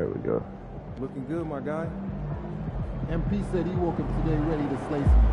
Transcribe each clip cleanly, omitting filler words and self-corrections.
There we go. Looking good, my guy. MP said he woke up today ready to slay some.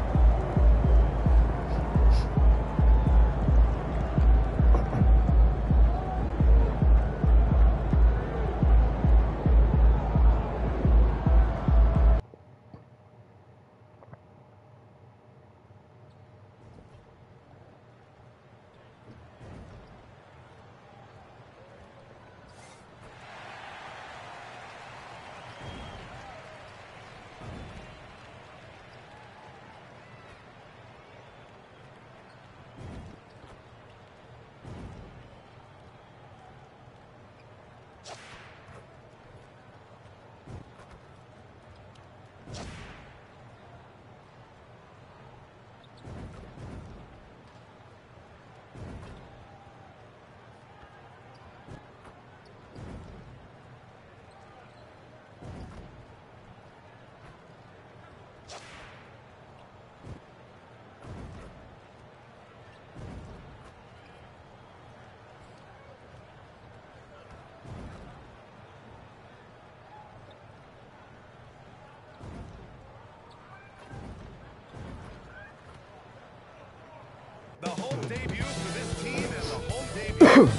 The home debut for this team and the home debut.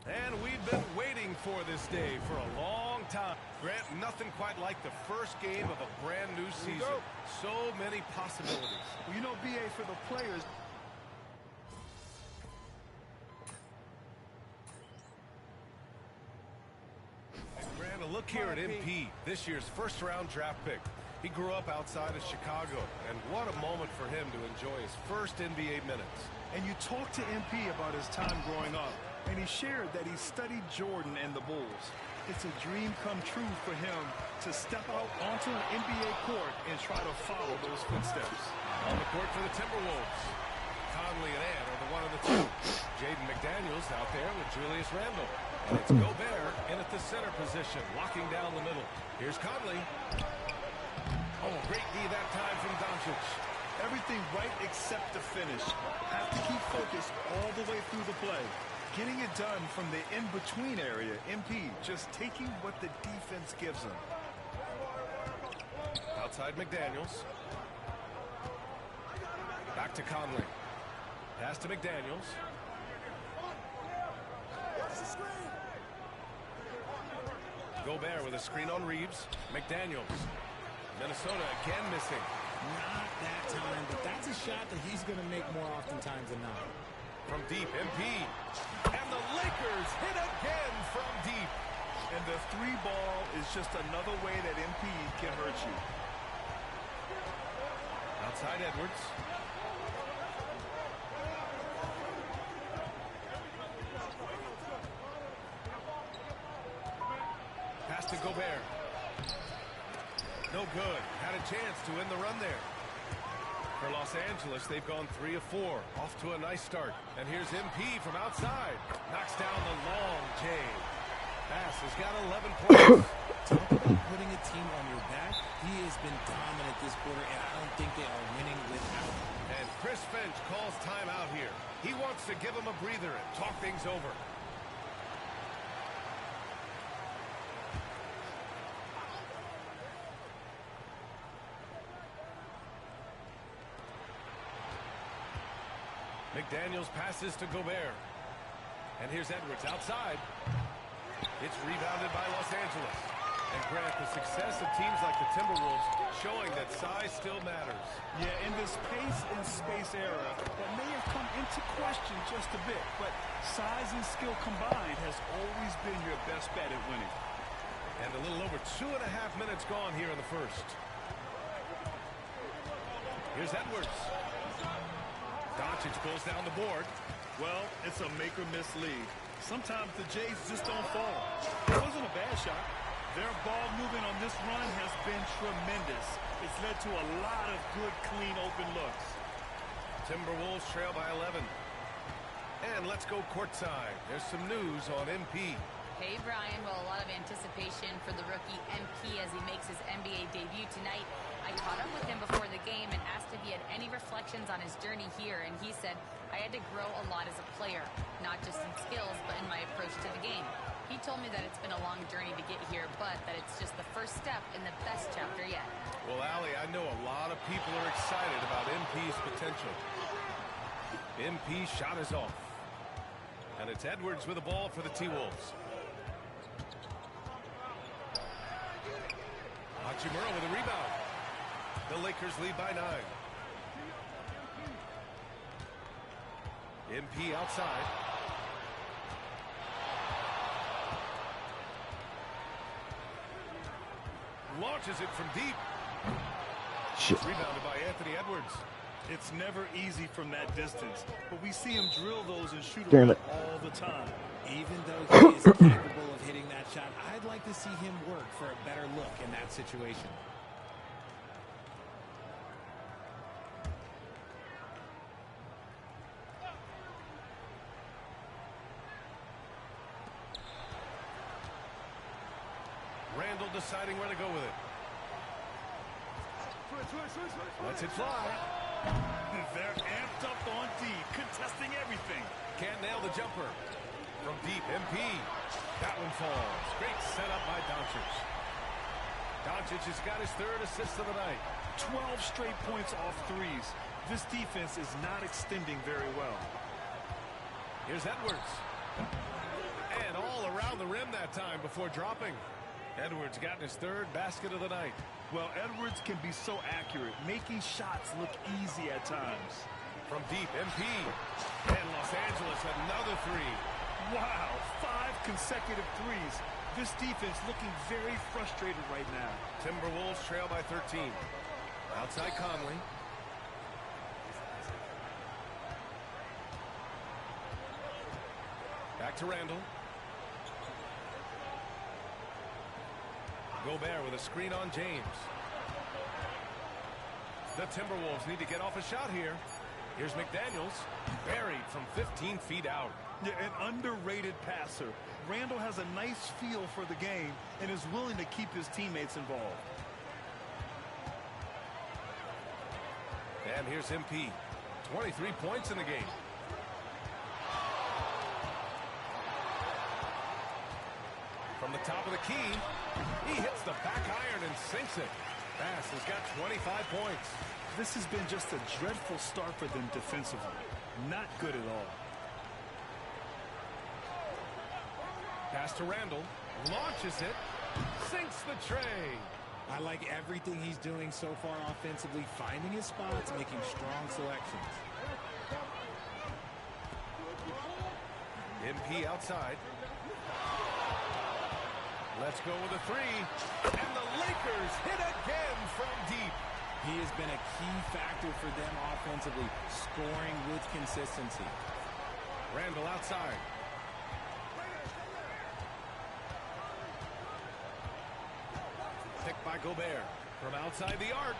And we've been waiting for this day for a long time. Grant, nothing quite like the first game of a brand new season. So many possibilities. Well, you know, BA, for the players, look here at MP, this year's first-round draft pick. He grew up outside of Chicago, and what a moment for him to enjoy his first NBA minutes. And you talked to MP about his time growing up, and he shared that he studied Jordan and the Bulls. It's a dream come true for him to step out onto an NBA court and try to follow those footsteps. On the court for the Timberwolves, Conley and Ant are the one of the two. Jaden McDaniels out there with Julius Randle. And it's Gobert in at the center position, locking down the middle. Here's Conley. Oh, great D that time from Doncic. Everything right except the finish. Have to keep focused all the way through the play. Getting it done from the in-between area. MP just taking what the defense gives him. Outside McDaniels. Back to Conley. Pass to McDaniels. Gobert with a screen on Reeves. McDaniels. Minnesota again missing. Not that time, but that's a shot that he's going to make more oftentimes than not. From deep, MP. And the Lakers hit again from deep. And the three ball is just another way that MP can hurt you. Outside Edwards. Pass to Gobert. No good. Had a chance to end the run there. For Los Angeles, they've gone 3 of 4. Off to a nice start. And here's MP from outside. Knocks down the long J. Bass has got 11 points. Talk about putting a team on your back. He has been dominant this quarter, and I don't think they are winning without him. And Chris Finch calls timeout here. He wants to give him a breather and talk things over. McDaniels passes to Gobert. And here's Edwards outside. It's rebounded by Los Angeles. And Grant, the success of teams like the Timberwolves showing that size still matters. Yeah, in this pace and space era, that may have come into question just a bit, but size and skill combined has always been your best bet at winning. And a little over 2.5 minutes gone here in the first. Here's Edwards. Doncic pulls down the board. Well, it's a make-or-miss league. Sometimes the Jays just don't fall. It wasn't a bad shot. Their ball movement on this run has been tremendous. It's led to a lot of good, clean, open looks. Timberwolves trail by 11. And let's go courtside. There's some news on MP. Hey, Brian. Well, a lot of anticipation for the rookie MP as he makes his NBA debut tonight. I caught up with him before the game and asked if he had any reflections questions on his journey here, and he said, I had to grow a lot as a player, not just in skills, but in my approach to the game. He told me that it's been a long journey to get here, but that it's just the first step in the best chapter yet. Well, Allie, I know a lot of people are excited about MP's potential. MP's shot is off. And it's Edwards with the ball for the T-Wolves. Hachimura with a rebound. The Lakers lead by 9. MP outside. Launches it from deep. Shit. Rebounded by Anthony Edwards. It's never easy from that distance, but we see him drill those and shoot Damn them it. all the time. Even though he is capable of hitting that shot, I'd like to see him work for a better look in that situation. Randall deciding where to go with it. Lets it fly. They're amped up on D, contesting everything. Can't nail the jumper. From deep, MP. That one falls. Great setup by Doncic. Doncic has got his 3rd assist of the night. 12 straight points off threes. This defense is not extending very well. Here's Edwards. And all around the rim that time before dropping. Edwards got his 3rd basket of the night. Well, Edwards can be so accurate, making shots look easy at times. From deep, MP. And Los Angeles, another 3. Wow, 5 consecutive threes. This defense looking very frustrated right now. Timberwolves trail by 13. Outside Conley. Back to Randall. Gobert with a screen on James. The Timberwolves need to get off a shot here. Here's McDaniels. Buried from 15 feet out. Yeah, an underrated passer. Randall has a nice feel for the game and is willing to keep his teammates involved. And here's MP. 23 points in the game. From the top of the key, he hits the back iron and sinks it. Bass has got 25 points. This has been just a dreadful start for them defensively. Not good at all. Pass to Randall. Launches it. Sinks the tray. I like everything he's doing so far offensively, finding his spots, making strong selections. MP outside. Let's go with a 3. And the Lakers hit again from deep. He has been a key factor for them offensively, scoring with consistency. Randall outside. Picked by Gobert. From outside the arc.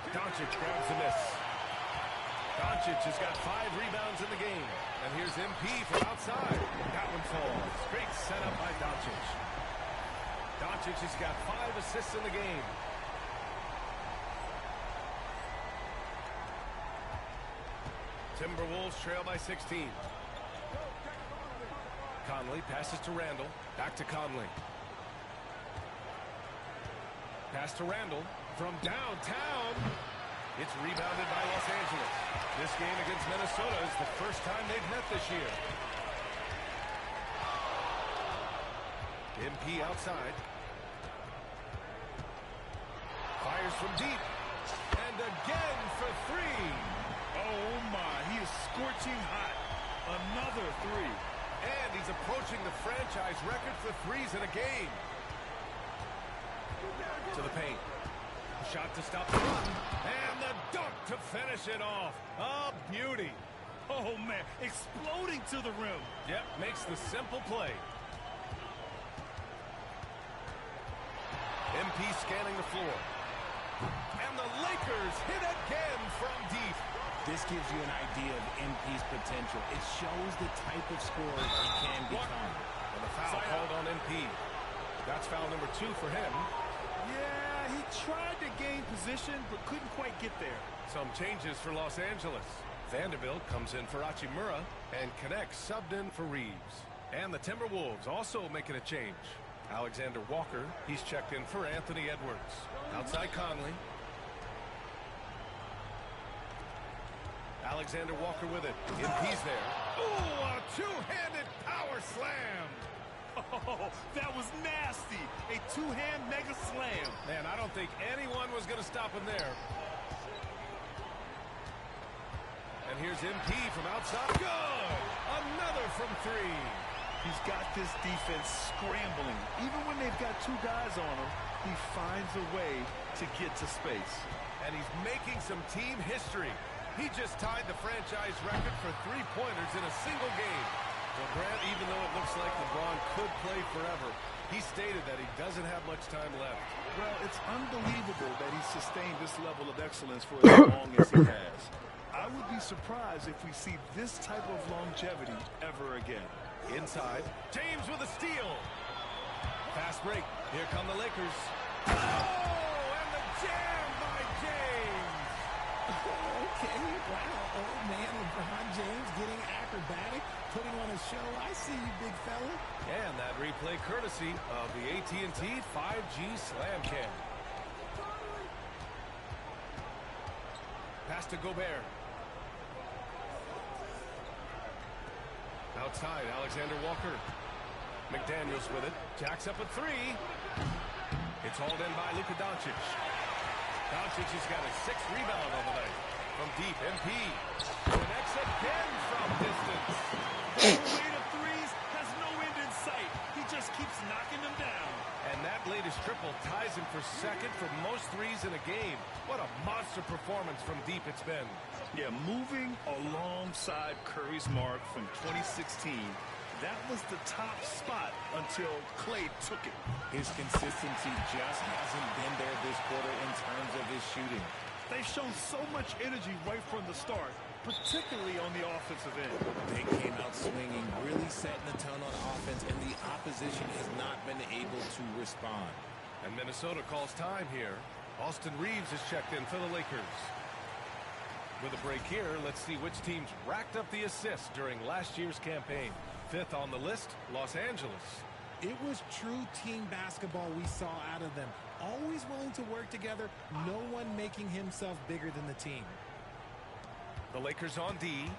Doncic grabs the miss. Doncic has got 5 rebounds in the game. And here's MP from outside. That one falls. Great setup by Doncic. Doncic has got 5 assists in the game. Timberwolves trail by 16. Conley passes to Randall. Back to Conley. Pass to Randall from downtown. It's rebounded by Los Angeles. This game against Minnesota is the first time they've met this year. MP outside. Fires from deep. And again for 3. Oh my, he is scorching hot. Another 3. And he's approaching the franchise record for 3s in a game. To the paint. Shot to stop the run. And the dunk to finish it off. A beauty. Oh man, exploding to the rim. Yep, makes the simple play. MP scanning the floor. And the Lakers hit again from deep. This gives you an idea of MP's potential. It shows the type of scorer he can become. And the foul called on MP. That's foul number 2 for him. Yeah, he tried to gain position, but couldn't quite get there. Some changes for Los Angeles. Vanderbilt comes in for Hachimura, and connects subbed in for Reeves. And the Timberwolves also making a change. Alexander Walker, he's checked in for Anthony Edwards. Outside Conley. Alexander Walker with it. MP's there. Ooh, a two-handed power slam. Oh, that was nasty. A two-hand mega slam. Man, I don't think anyone was going to stop him there. And here's MP from outside. Good! Another from three. He's got this defense scrambling. Even when they've got two guys on him, he finds a way to get to space. And he's making some team history. He just tied the franchise record for three-pointers in a single game. Well, Grant, even though it looks like LeBron could play forever, he stated that he doesn't have much time left. Well, it's unbelievable that he sustained this level of excellence for as long as he has. I would be surprised if we see this type of longevity ever again. Inside, James with a steal. Fast break. Here come the Lakers. Oh, and the jam by James. Okay, wow, old man LeBron James getting acrobatic, putting on a show. I see you, big fella. And that replay courtesy of the AT&T 5G Slam Cam. Pass to Gobert. Outside, Alexander Walker. McDaniels with it. Jacks up a three. It's hauled in by Luka Doncic. Doncic has got a 6th rebound on the night. From deep, MP. Connects again from distance. The rate of threes has no end in sight. He just keeps knocking them down. And that latest triple ties him for second for most threes in a game. What a monster performance from deep it's been. Yeah, moving alongside Curry's mark from 2016, that was the top spot until Klay took it. His consistency just hasn't been there this quarter in terms of his shooting. They've shown so much energy right from the start, particularly on the offensive end. They came out swinging, really setting the tone on offense, and the opposition has not been able to respond. And Minnesota calls time here. Austin Reeves is checked in for the Lakers. With a break here, let's see which teams racked up the assists during last year's campaign. 5th on the list, Los Angeles. It was true team basketball we saw out of them. Always willing to work together, no one making himself bigger than the team. The Lakers on D.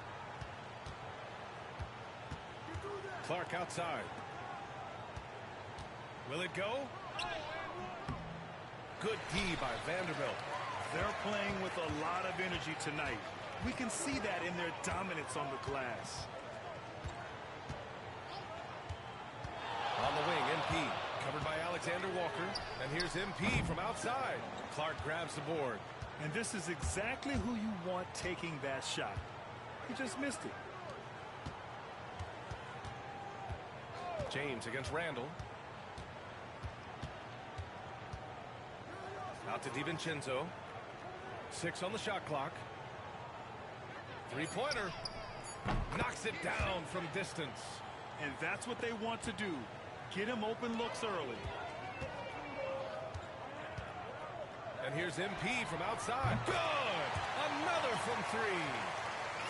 Clark outside. Will it go? Good D by Vanderbilt. They're playing with a lot of energy tonight. We can see that in their dominance on the glass. On the wing, MP. Covered by Alexander Walker. And here's MP from outside. Clark grabs the board. And this is exactly who you want taking that shot. He just missed it. James against Randall. Out to DiVincenzo. 6 on the shot clock. Three-pointer. Knocks it down from distance. And that's what they want to do. Get him open looks early. And here's MP from outside. Good! Another from three.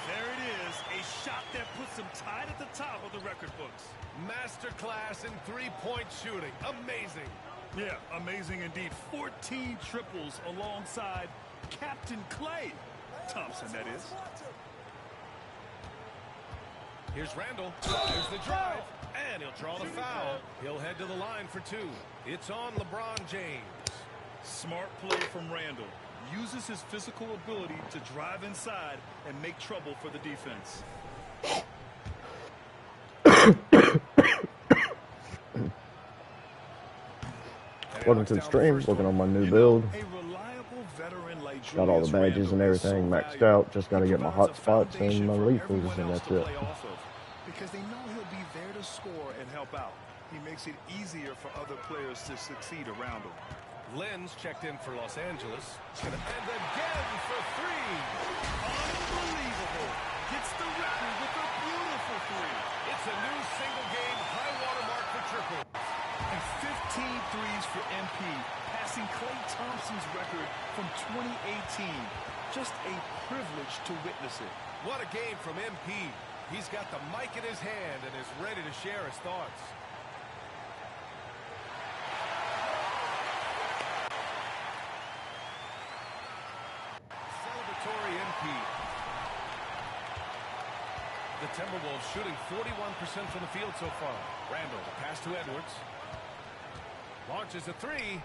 There it is. A shot that puts him tied at the top of the record books. Masterclass in three-point shooting. Amazing. Yeah, amazing indeed. 14 triples alongside Captain Klay Thompson, that is. Here's Randall. There's the drive. And he'll draw the foul. He'll head to the line for 2. It's on LeBron James. Smart play from Randall. Uses his physical ability to drive inside and make trouble for the defense. Welcome to the stream. Working on my new build. A reliable veteran like Got all the Julius badges and Randle is everything so maxed valuable. out. Just got to get my hot spots and my lethals, and that's it. Because they know he'll be there to score and help out. He makes it easier for other players to succeed around him. Lenz checked in for Los Angeles. And again for 3. Unbelievable. Gets the record with a beautiful 3. It's a new single-game high-water mark for triple. And 15 threes for MP, passing Klay Thompson's Just a privilege to witness it. What a game from MP. He's got the mic in his hand and is ready to share his thoughts. Celebratory MP. The Timberwolves shooting 41% from the field so far. Randall, the pass to Edwards. Launches a three.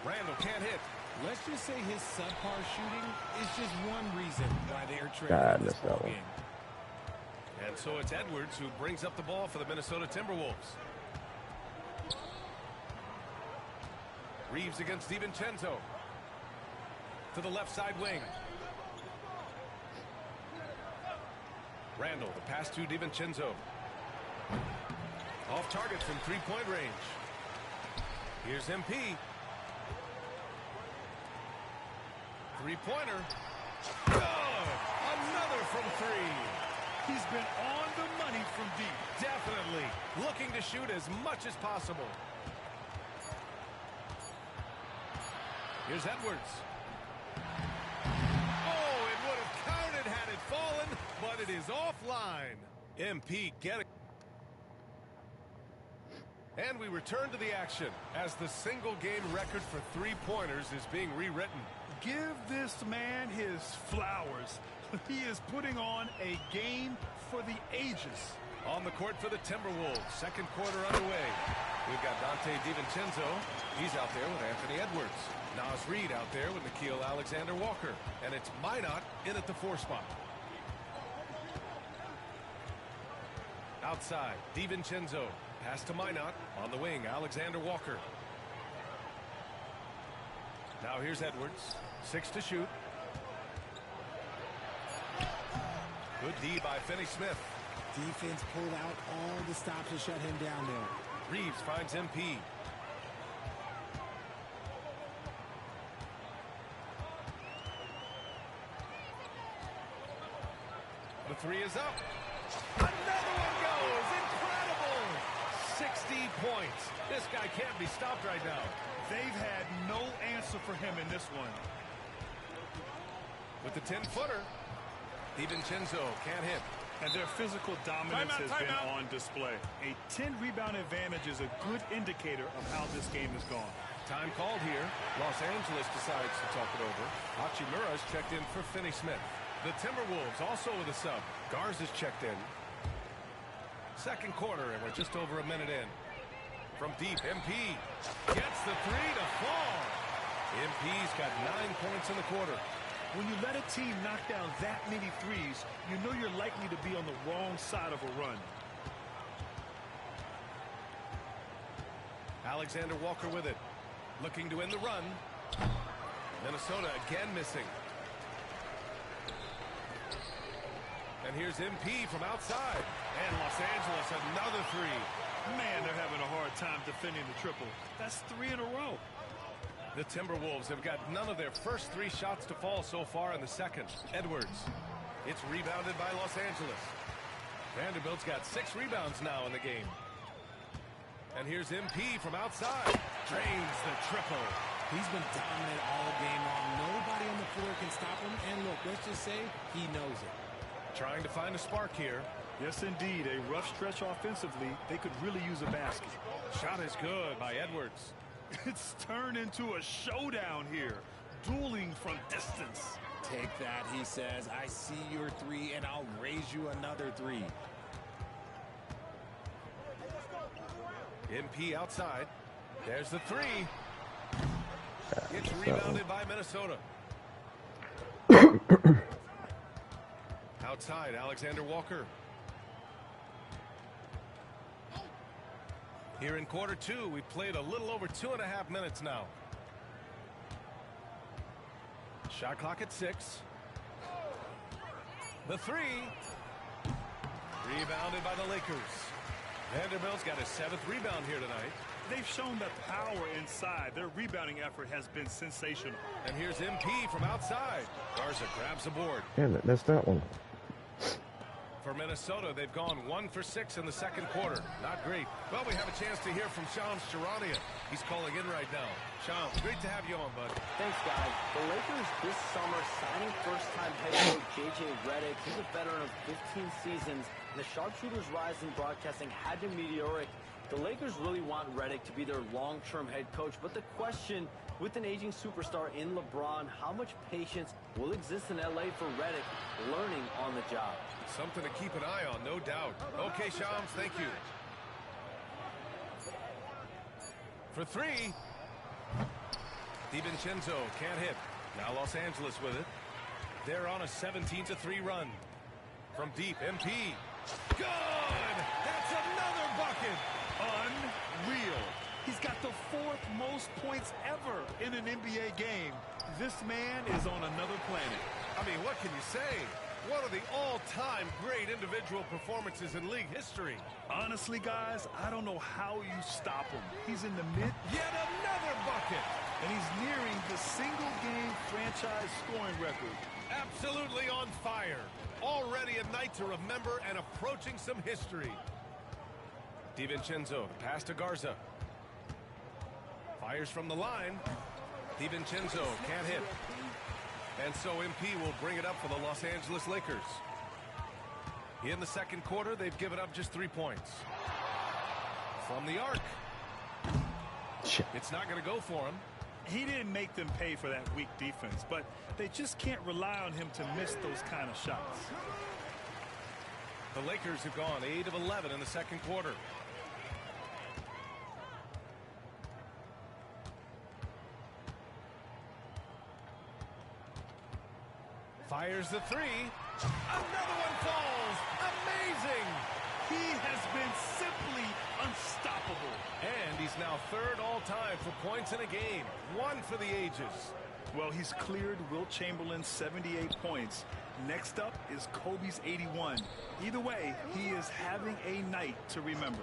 Randall can't hit. Let's just say his subpar shooting is just one reason why they're trailing in this ball game. And so it's Edwards who brings up the ball for the Minnesota Timberwolves. Reeves against DiVincenzo. To the left side wing. Randall, the pass to DiVincenzo. Off target from three-point range. Here's MP. Three-pointer. Good! Another from three. He's been on the money from deep. Definitely. Looking to shoot as much as possible. Here's Edwards. Oh, it would have counted had it fallen, but it is offline. MP getting. And we return to the action as the single-game record for three-pointers is being rewritten. Give this man his flowers. He is putting on a game for the ages. On the court for the Timberwolves. Second quarter underway. We've got Dante DiVincenzo. He's out there with Anthony Edwards. Nas Reed out there with Nickeil Alexander-Walker. And it's Minot in at the 4 spot. Outside, DiVincenzo. Pass to Minot. On the wing, Alexander-Walker. Now here's Edwards. 6 to shoot. Good D by Finney-Smith. Defense pulled out all the stops to shut him down there. Reeves finds MP. The three is up. Another one goes. Incredible. 60 points. This guy can't be stopped right now. They've had no answer for him in this one. With the 10-footer, DiVincenzo can't hit. And their physical dominance has been on display. A 10-rebound advantage is a good indicator of how this game has gone. Time called here. Los Angeles decides to talk it over. Hachimura's checked in for Finney-Smith. The Timberwolves also with a sub. Garza's checked in. Second quarter, and we're just over a minute in. From deep, MP gets the three to fall. MP's got 9 points in the quarter. When you let a team knock down that many threes, you know you're likely to be on the wrong side of a run. Alexander-Walker with it. Looking to end the run. Minnesota again missing. And here's MP from outside. And Los Angeles another three. Man, they're having a hard time defending the triple. That's 3 in a row. The Timberwolves have got none of their first 3 shots to fall so far in the second. Edwards. It's rebounded by Los Angeles. Vanderbilt's got 6 rebounds now in the game. And here's MP from outside. Drains the triple. He's been dominant all game long. Nobody on the floor can stop him. And look, let's just say he knows it. Trying to find a spark here. Yes, indeed. A rough stretch offensively. They could really use a basket. Shot is good by Edwards. It's turned into a showdown here. Dueling from distance. Take that, he says. I see your 3, and I'll raise you another 3. MP outside. There's the 3. It's rebounded by Minnesota. Outside, Alexander-Walker. Here in quarter 2, we've played a little over 2.5 minutes now. Shot clock at 6. The 3. Rebounded by the Lakers. Vanderbilt's got his 7th rebound here tonight. They've shown that power inside. Their rebounding effort has been sensational. And here's MP from outside. Garza grabs the board. Damn it, missed that one. For Minnesota, they've gone 1 for 6 in the second quarter. Not great. Well, we have a chance to hear from Shams Charania. He's calling in right now. Shams, great to have you on, bud. Thanks, guys. The Lakers this summer signing first-time head coach J.J. Redick. He's a veteran of 15 seasons. The sharpshooter's rise in broadcasting had been meteoric. The Lakers really want Redick to be their long-term head coach. But the question, with an aging superstar in LeBron, how much patience will exist in L.A. for Redick learning on the job? Something to keep an eye on, no doubt. Okay, Shams, thank you. For three. DiVincenzo can't hit. Now Los Angeles with it. They're on a 17-3 run. From deep, MP. Good! That's another bucket! Unreal. He's got the 4th most points ever in an NBA game. This man is on another planet. I mean, what can you say? One of the all-time great individual performances in league history. Honestly, guys, I don't know how you stop him. He's in the mid. Yet another bucket! And he's nearing the single-game franchise scoring record. Absolutely on fire. Already a night to remember and approaching some history. DiVincenzo, pass to Garza. Fires from the line. DiVincenzo can't hit. And so MP will bring it up for the Los Angeles Lakers. In the second quarter, they've given up just 3 points. From the arc. It's not going to go for him. He didn't make them pay for that weak defense, but they just can't rely on him to miss those kind of shots. The Lakers have gone 8 of 11 in the second quarter. Fires the three. Another one falls. Amazing. He has been simply unstoppable. And he's now 3rd all-time for points in a game. 1 for the ages. Well, he's cleared Wilt Chamberlain's 78 points. Next up is Kobe's 81. Either way, he is having a night to remember.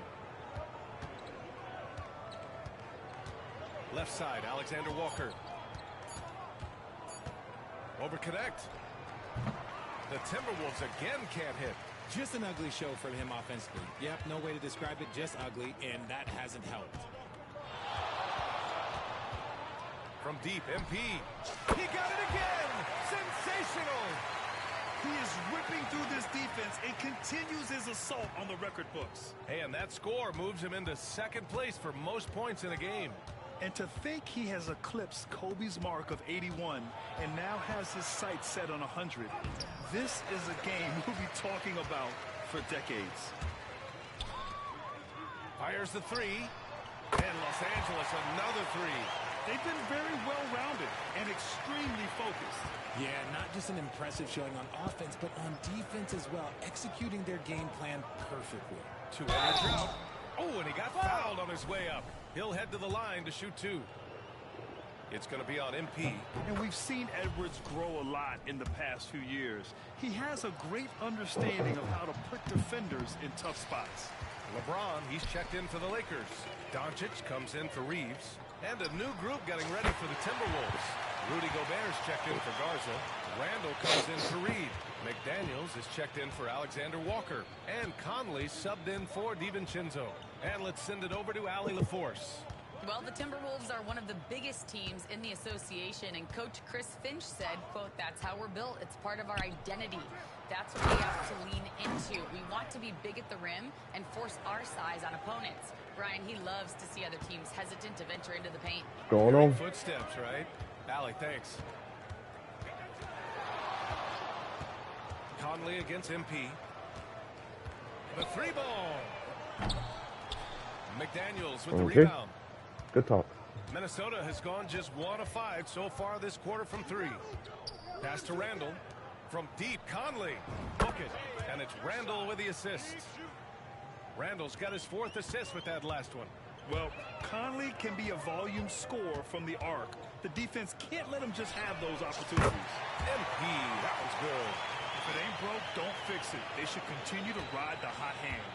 Left side, Alexander Walker. Over connect. The Timberwolves again can't hit. Just an ugly show for him offensively. Yep, no way to describe it, just ugly, and that hasn't helped. From deep, MP. He got it again! Sensational! He is ripping through this defense and continues his assault on the record books. Hey, and that score moves him into 2nd place for most points in a game. And to think he has eclipsed Kobe's mark of 81 and now has his sights set on 100. This is a game we'll be talking about for decades. Fires the three. And Los Angeles another three. They've been very well-rounded and extremely focused. Yeah, not just an impressive showing on offense, but on defense as well, executing their game plan perfectly. 2 hours out. Oh, and he got fouled on his way up. He'll head to the line to shoot 2. It's going to be on MP. And we've seen Edwards grow a lot in the past few years. He has a great understanding of how to put defenders in tough spots. LeBron, he's checked in for the Lakers. Doncic comes in for Reeves. And a new group getting ready for the Timberwolves. Rudy Gobert's checked in for Garza. Randall comes in for Reed. McDaniels is checked in for Alexander Walker. And Conley subbed in for DiVincenzo. And let's send it over to Allie LaForce. Well, the Timberwolves are one of the biggest teams in the association, and Coach Chris Finch said, quote, "That's how we're built. It's part of our identity. That's what we have to lean into. We want to be big at the rim and force our size on opponents." Brian, he loves to see other teams hesitant to venture into the paint. Going on. Footsteps, right? Allie, thanks. Conley against MP. The 3-ball. McDaniels with the rebound. Good talk. Minnesota has gone just 1 of 5 so far this quarter from 3. Pass to Randall. From deep, Conley. Book it. And it's Randall with the assist. Randall's got his 4th assist with that last one. Well, Conley can be a volume scorer from the arc. The defense can't let him just have those opportunities. MP, that one's good. If it ain't broke, don't fix it. They should continue to ride the hot hand.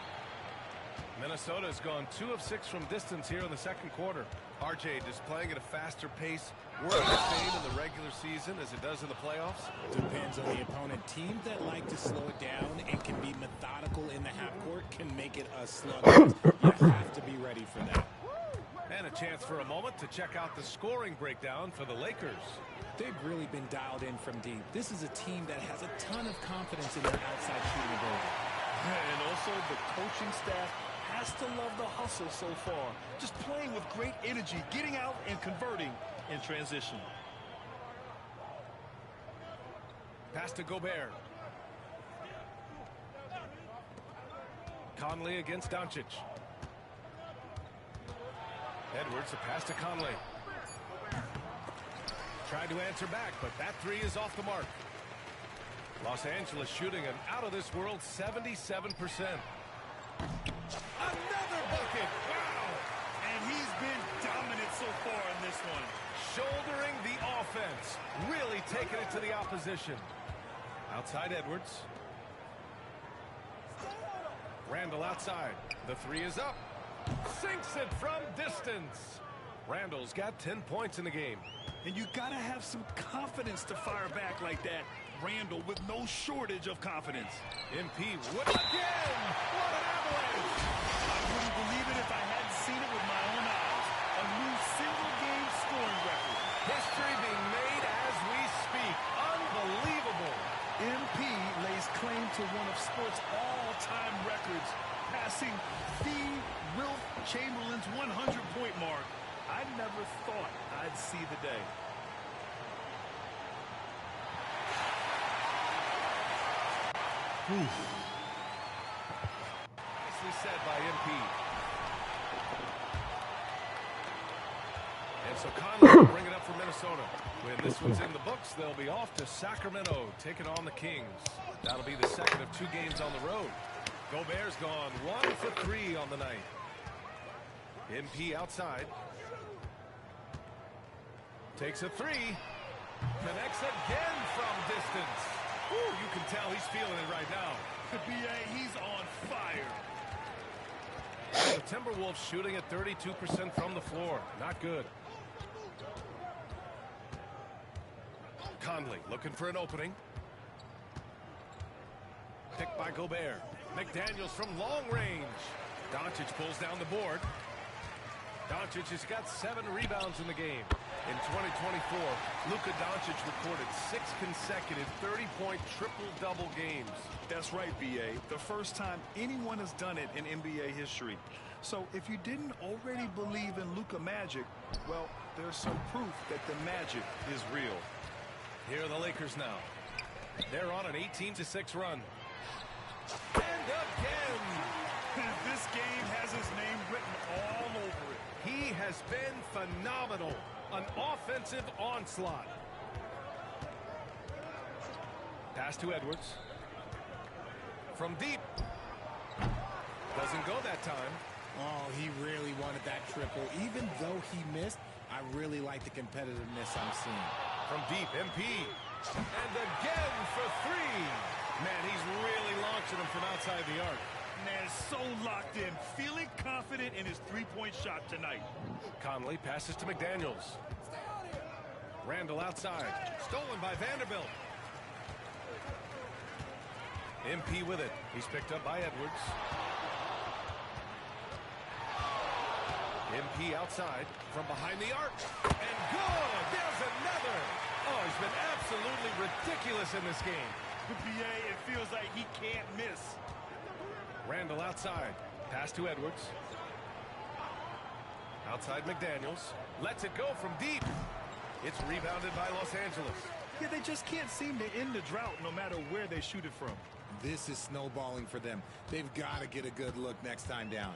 Minnesota's gone 2 of 6 from distance here in the second quarter. RJ displaying at a faster pace. Work the same in the regular season as it does in the playoffs? Depends on the opponent. Teams that like to slow it down and can be methodical in the half court can make it a slugfest. You have to be ready for that. And a chance for a moment to check out the scoring breakdown for the Lakers. They've really been dialed in from deep. This is a team that has a ton of confidence in their outside shooting ability. And also the coaching staff has to love the hustle so far. Just playing with great energy, getting out and converting in transition. Pass to Gobert. Conley against Doncic. Edwards, a pass to Conley. Tried to answer back, but that three is off the mark. Los Angeles shooting an out-of-this-world 77%. Another bucket! Wow! And he's been dominant so far in this one. Shouldering the offense. Really taking it to the opposition. Outside Edwards. Randall outside. The three is up. Sinks it from distance. Randall's got 10 points in the game. And you gotta have some confidence to fire back like that. Randall with no shortage of confidence. MP would again. What an avalanche. I wouldn't believe it if I hadn't seen it with my own eyes. A new single-game scoring record. History being made as we speak. Unbelievable. MP lays claim to one of sports' all-time records, passing the Wilt Chamberlain's 100-point mark. I never thought I'd see the day. Nicely said by MP. And so Conley will bring it up for Minnesota. When this one's in the books, they'll be off to Sacramento, taking on the Kings. That'll be the second of 2 games on the road. Gobert's gone 1 for 3 on the night. MP outside. Takes a 3. Connects again from distance. Woo, you can tell he's feeling it right now. The BA, he's on fire. The Timberwolves shooting at 32% from the floor. Not good. Conley looking for an opening. Picked by Gobert. McDaniels from long range. Doncic pulls down the board. Doncic has got 7 rebounds in the game. In 2024, Luka Doncic recorded 6 consecutive 30-point triple-double games. That's right, BA. The first time anyone has done it in NBA history. So if you didn't already believe in Luka magic, well, there's some proof that the magic is real. Here are the Lakers now. They're on an 18-6 run. And again! This game has his name written all over it. He has been phenomenal. An offensive onslaught. Pass to Edwards. From deep. Doesn't go that time. Oh, he really wanted that triple. Even though he missed, I really like the competitiveness I'm seeing. From deep, MP. And again for 3. Man, he's really launching them from outside the arc. Man, so locked in, feeling confident in his three-point shot tonight. Conley passes to McDaniels. Randall outside. Stolen by Vanderbilt. MP with it. He's picked up by Edwards. MP outside from behind the arc. And good! There's another! Oh, he's been absolutely ridiculous in this game. The BA, it feels like he can't miss. Randall outside. Pass to Edwards. Outside McDaniels. Lets it go from deep. It's rebounded by Los Angeles. Yeah, they just can't seem to end the drought no matter where they shoot it from. This is snowballing for them. They've got to get a good look next time down.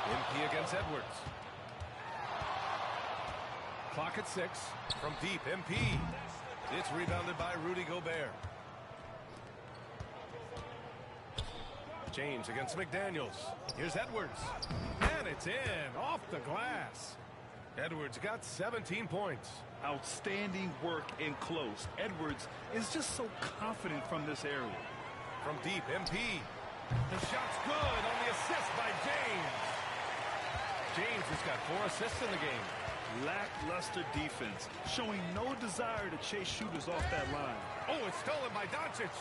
MP against Edwards. Clock at 6. From deep, MP. It's rebounded by Rudy Gobert. James against McDaniels. Here's Edwards. And it's in. Off the glass. Edwards got 17 points. Outstanding work in close. Edwards is just so confident from this area. From deep, MP. The shot's good on the assist by James. James has got 4 assists in the game. Lackluster defense, showing no desire to chase shooters off that line. Oh, it's stolen by Doncic.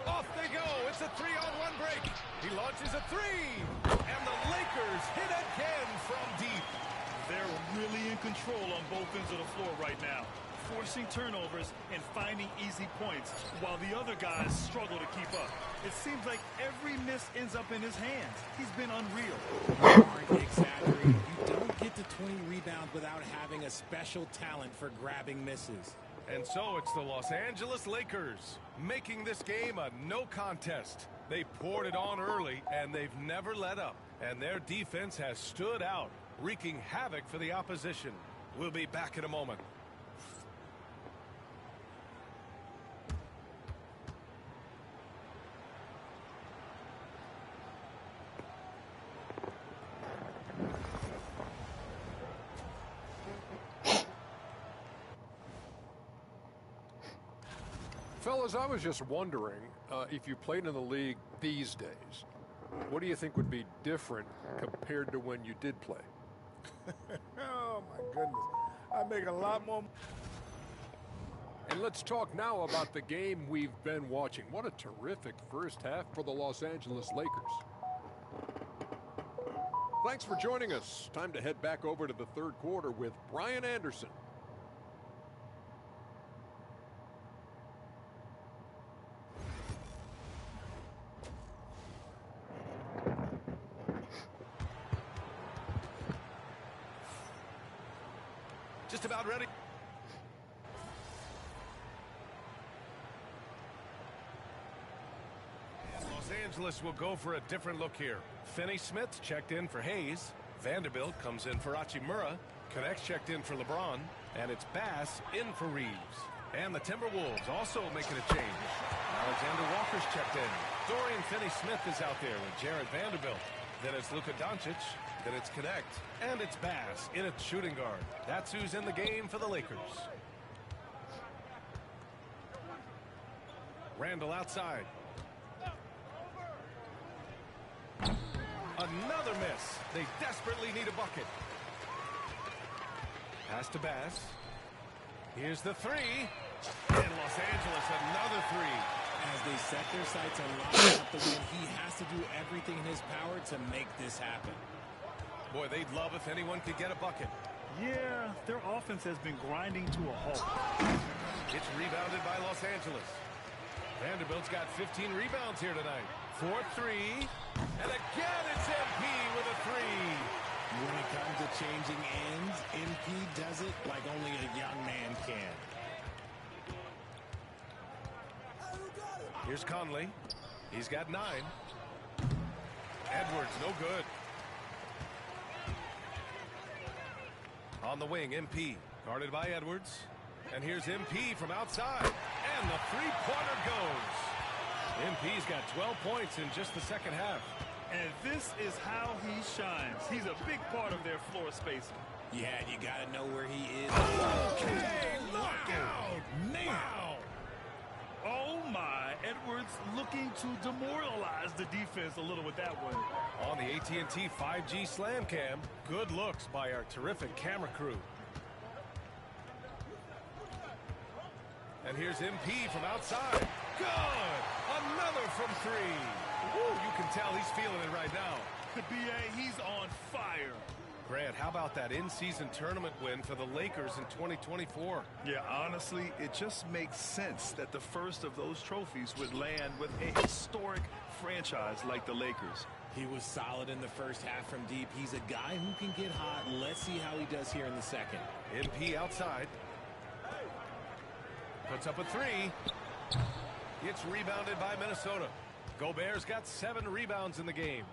Off they go. It's a 3-on-1 break. He launches a 3. And the Lakers hit again from deep. They're really in control on both ends of the floor right now, forcing turnovers and finding easy points while the other guys struggle to keep up. It seems like every miss ends up in his hands. He's been unreal. You aren't exaggerating. You don't get to 20 rebounds without having a special talent for grabbing misses. And so it's the Los Angeles Lakers making this game a no contest. They poured it on early, and they've never let up. And their defense has stood out, wreaking havoc for the opposition. We'll be back in a moment. Fellas, I was just wondering if you played in the league these days, what do you think would be different compared to when you did play? Oh, my goodness. I make a lot more. And let's talk now about the game we've been watching. What a terrific first half for the Los Angeles Lakers. Thanks for joining us. Time to head back over to the third quarter with Brian Anderson. Just about ready. Los Angeles will go for a different look here. Finney-Smith checked in for Hayes. Vanderbilt comes in for Hachimura. Connects checked in for LeBron. And it's Bass in for Reeves. And the Timberwolves also making a change. Alexander Walker's checked in. Dorian Finney-Smith is out there with Jared Vanderbilt. Then it's Luka Doncic. Then it's Connect. And it's Bass in at shooting guard. That's who's in the game for the Lakers. Randall outside. Another miss. They desperately need a bucket. Pass to Bass. Here's the 3. And Los Angeles, another 3. As they set their sights on locking up the win, he has to do everything in his power to make this happen. Boy, they'd love if anyone could get a bucket. Yeah, their offense has been grinding to a halt. It's rebounded by Los Angeles. Vanderbilt's got 15 rebounds here tonight. 4-3. And again, it's MP with a 3. When it comes to changing ends, MP does it like only a young man can. Here's Conley. He's got 9. Edwards, no good. On the wing, MP. Guarded by Edwards. And here's MP from outside. And the three-pointer goes. MP's got 12 points in just the second half. And this is how he shines. He's a big part of their floor spacing. Yeah, you got to know where he is. Okay, look out. Wow. Oh, my. Edwards looking to demoralize the defense a little with that one. On the AT&T 5G Slam Cam, good looks by our terrific camera crew. And here's MP from outside. Good! Another from 3. Woo, you can tell he's feeling it right now. The BA, he's on fire. Grant, how about that in-season tournament win for the Lakers in 2024? Yeah, honestly, it just makes sense that the first of those trophies would land with a historic franchise like the Lakers. He was solid in the first half from deep. He's a guy who can get hot. Let's see how he does here in the second. MP outside. Puts up a 3. It's rebounded by Minnesota. Gobert's got 7 rebounds in the game.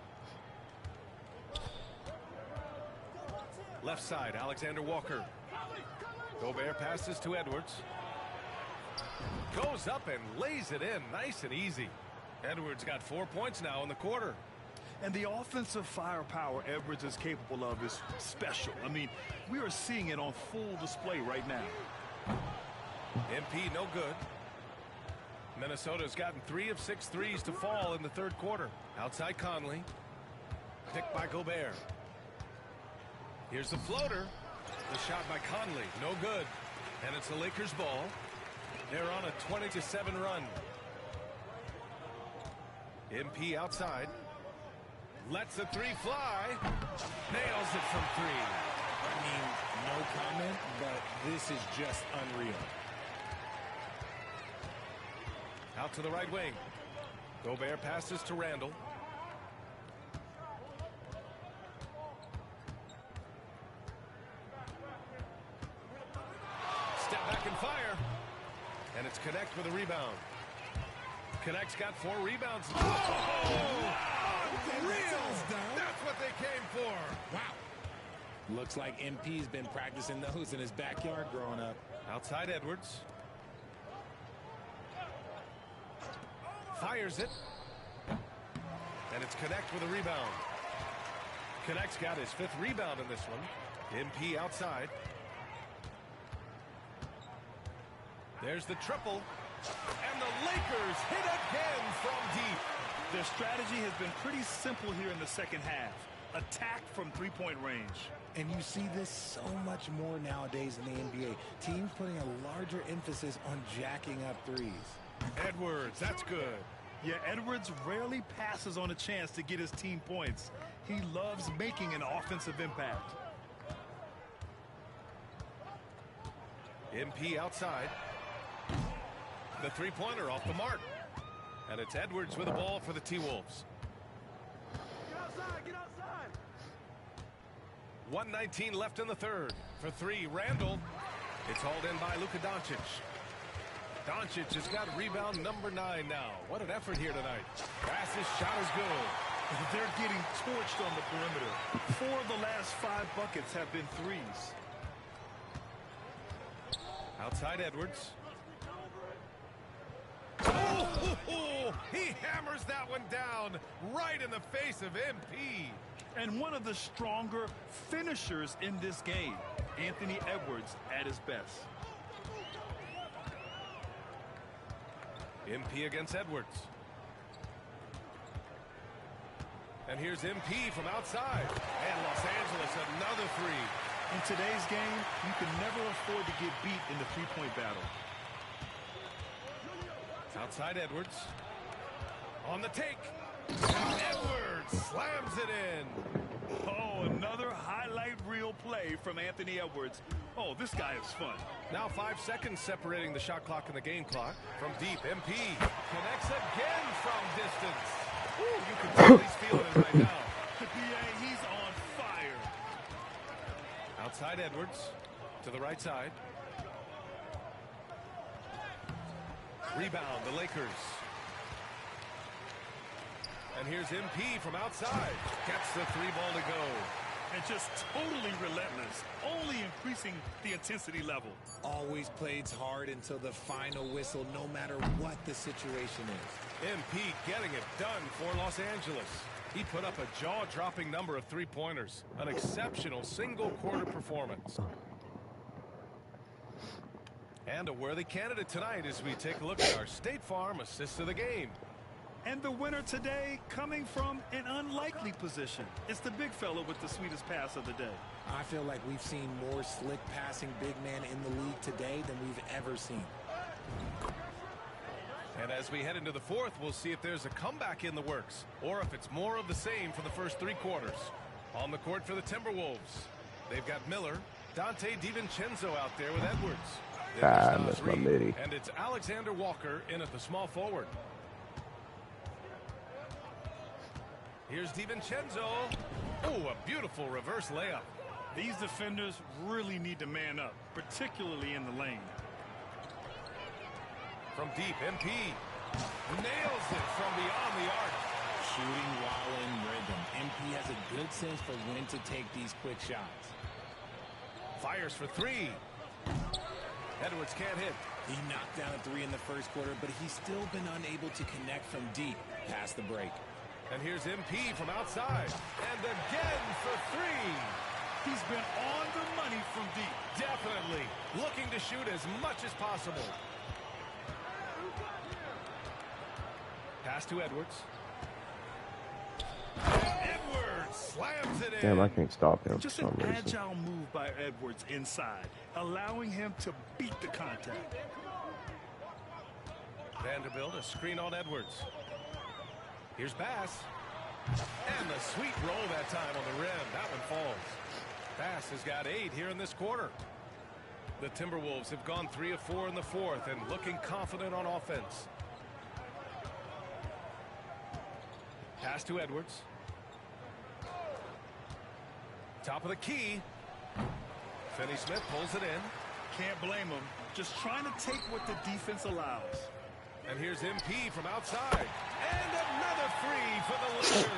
Left side, Alexander Walker. Gobert passes to Edwards. Goes up and lays it in nice and easy. Edwards got 4 points now in the quarter. And the offensive firepower Edwards is capable of is special. I mean, we are seeing it on full display right now. MP no good. Minnesota's gotten 3 of 6 threes to fall in the third quarter. Outside Conley. Picked by Gobert. Here's the floater. The shot by Conley. No good. And it's the Lakers ball. They're on a 20-7 run. MP outside. Lets the three fly. Nails it from 3. I mean, no comment, but this is just unreal. Out to the right wing. Gobert passes to Randall. Step back and fire. And it's Connect with a rebound. Connect's got 4 rebounds. Oh! That's what they came for. Wow. Looks like MP's been practicing those in his backyard growing up. Outside Edwards. Fires it. And it's Connect with a rebound. Connect's got his 5th rebound in this one. MP outside. There's the triple. And the Lakers hit again from deep. Their strategy has been pretty simple here in the second half. Attack from three-point range. And you see this so much more nowadays in the NBA. Teams putting a larger emphasis on jacking up threes. Edwards, that's good. Yeah, Edwards rarely passes on a chance to get his team points. He loves making an offensive impact. MP outside. The three-pointer off the mark. And it's Edwards with the ball for the T-Wolves. Get outside, get outside. 1:19 left in the third. For 3, Randall. It's hauled in by Luka Doncic. Doncic has got rebound number 9 now. What an effort here tonight. Fastest shot is good. They're getting torched on the perimeter. 4 of the last 5 buckets have been threes. Outside Edwards. Oh, he hammers that one down right in the face of MP. And one of the stronger finishers in this game, Anthony Edwards at his best. MP against Edwards. And here's MP from outside. And Los Angeles another 3. In today's game, you can never afford to get beat in the three-point battle. Outside Edwards. On the take. Edwards slams it in. Oh, another highlight reel play from Anthony Edwards. Oh, this guy is fun. Now 5 seconds separating the shot clock and the game clock. From deep, MP connects again from distance. Ooh, you can tell he's feeling it right now. The PA, he's on fire. Outside Edwards. To the right side. Rebound, the Lakers. And here's MP from outside. Gets the 3 ball to go. And just totally relentless, only increasing the intensity level. Always plays hard until the final whistle, no matter what the situation is. MP getting it done for Los Angeles. He put up a jaw-dropping number of 3-pointers. An exceptional single-quarter performance. And a worthy candidate tonight as we take a look at our State Farm assist of the game. And the winner today coming from an unlikely position. It's the big fella with the sweetest pass of the day. I feel like we've seen more slick passing big men in the league today than we've ever seen. And as we head into the fourth, we'll see if there's a comeback in the works or if it's more of the same for the first 3 quarters. On the court for the Timberwolves, they've got Miller, Dante DiVincenzo out there with Edwards. That's my lady. And it's Alexander Walker in at the small forward. Here's DiVincenzo. Oh, a beautiful reverse layup. These defenders really need to man up, particularly in the lane. From deep, MP nails it from beyond the arc. Shooting while in rhythm. MP has a good sense for when to take these quick shots. Fires for 3. Edwards can't hit. He knocked down a 3 in the first quarter, but he's still been unable to connect from deep past the break. And here's MP from outside. And again for 3. He's been on the money from deep. Definitely looking to shoot as much as possible. Pass to Edwards. Edwards slams it in. Damn, I can't stop him for Just some an reason. agile move by Edwards inside, allowing him to beat the contact. Vanderbilt, a screen on Edwards. Here's Bass. And the sweet roll that time on the rim. That one falls. Bass has got 8 here in this quarter. The Timberwolves have gone 3 of 4 in the fourth and looking confident on offense. Pass to Edwards. Top of the key. Finney-Smith pulls it in. Can't blame him. Just trying to take what the defense allows. And here's MP from outside. And another 3 for the Lakers.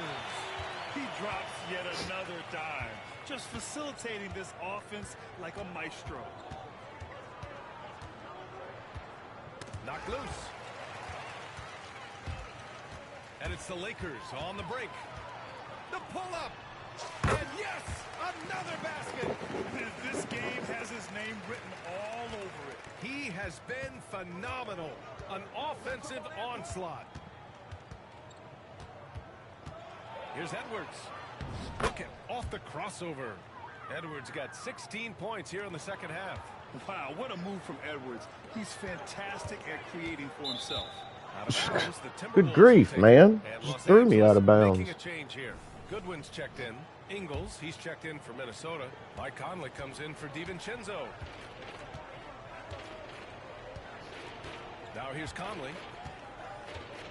He drops yet another dime. Just facilitating this offense like a maestro. Knocked loose. And it's the Lakers on the break. The pull-up. And yes, another basket. This game has his name written all over it. He has been phenomenal. An offensive onslaught. Here's Edwards. Look off the crossover. Edwards got 16 points here in the second half. Wow, what a move from Edwards. He's fantastic at creating for himself. Out of bounds, the Timberwolves Good grief, man. and Just Los threw me out of Angeles bounds. Making a change here. Goodwin's checked in. Ingles, he's checked in for Minnesota. Mike Conley comes in for DiVincenzo. Now here's Conley.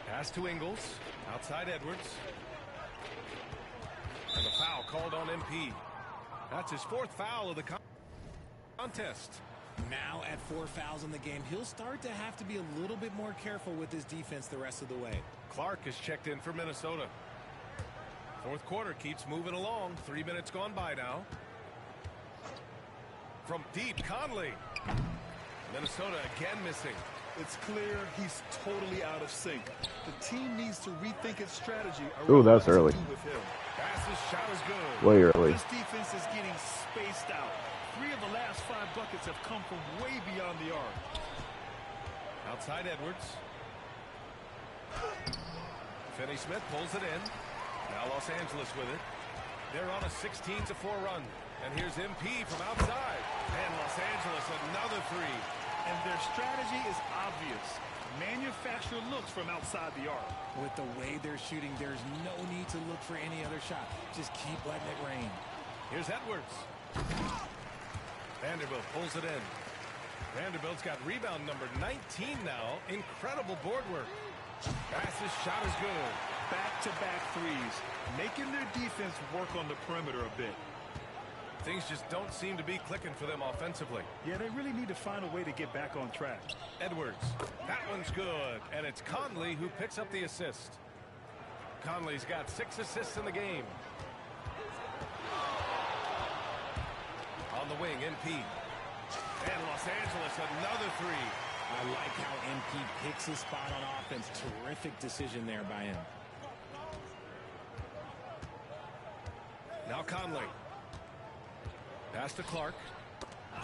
Pass to Ingles. Outside Edwards. And the foul called on MP. That's his 4th foul of the contest. Now at 4 fouls in the game, he'll start to have to be a little bit more careful with his defense the rest of the way. Clark is checked in for Minnesota. Fourth quarter keeps moving along. 3 minutes gone by now. From deep, Conley. Minnesota again missing. It's clear he's totally out of sync. The team needs to rethink its strategy. Ooh, that's early. With him. Pass's shot is good. Way early. This defense is getting spaced out. 3 of the last 5 buckets have come from way beyond the arc. Outside Edwards. Finney-Smith pulls it in. Now Los Angeles with it. They're on a 16-4 run. And here's MP from outside. And Los Angeles another 3. And their strategy is obvious. Manufacture looks from outside the arc. With the way they're shooting, there's no need to look for any other shot. Just keep letting it rain. Here's Edwards. Vanderbilt pulls it in. Vanderbilt's got rebound number 19 now. Incredible board work. Bass's shot is good. Back-to-back threes, making their defense work on the perimeter a bit. Things just don't seem to be clicking for them offensively. Yeah, they really need to find a way to get back on track. Edwards. That one's good. And it's Conley who picks up the assist. Conley's got 6 assists in the game. On the wing, MP. And Los Angeles, another 3. I like how MP picks his spot on offense. Terrific decision there by him. Now Conley. Pass to Clark.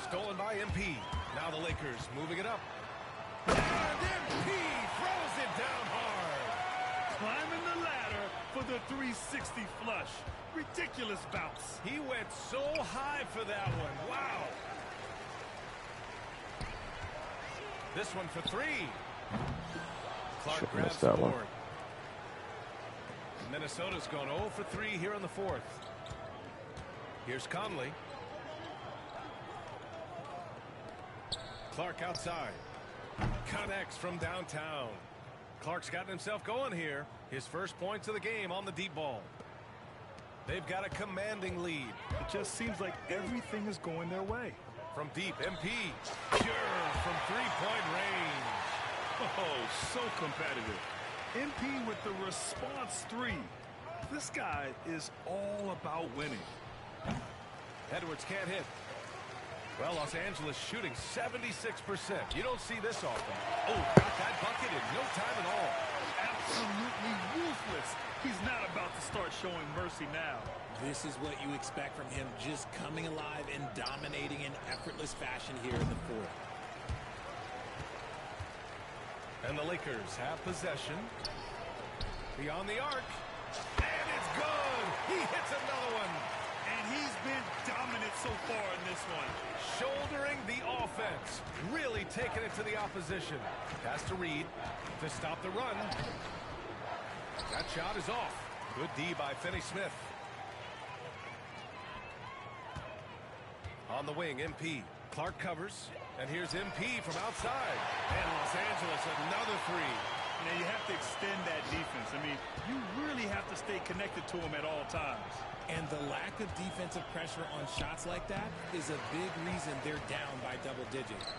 Stolen by MP. Now the Lakers moving it up. And MP throws it down hard. Climbing the ladder for the 360 flush. Ridiculous bounce. He went so high for that one. Wow. This one for 3. Clark grabs the board. Minnesota's gone 0 for 3 here in the fourth. Here's Conley. Clark outside. Connects from downtown. Clark's gotten himself going here. His first points of the game on the deep ball. They've got a commanding lead. It just seems like everything is going their way. From deep, MP. Pure from 3-point range. Oh, so competitive. MP with the response 3. This guy is all about winning. Edwards can't hit. Well, Los Angeles shooting 76%. You don't see this often. Oh, got that bucket in no time at all. Absolutely ruthless. He's not about to start showing mercy now. This is what you expect from him, just coming alive and dominating in effortless fashion here in the fourth. And the Lakers have possession. Beyond the arc. And it's good. He hits another one. And he's been dominant so far in this one. Shouldering the offense. Really taking it to the opposition. Pass to Reed to stop the run. That shot is off. Good D by Finney-Smith. On the wing, MP. Clark covers. And here's MP from outside. And Los Angeles, another three. Now you have to extend that defense. I mean, you really have to stay connected to him at all times. And the lack of defensive pressure on shots like that is a big reason they're down by double digits.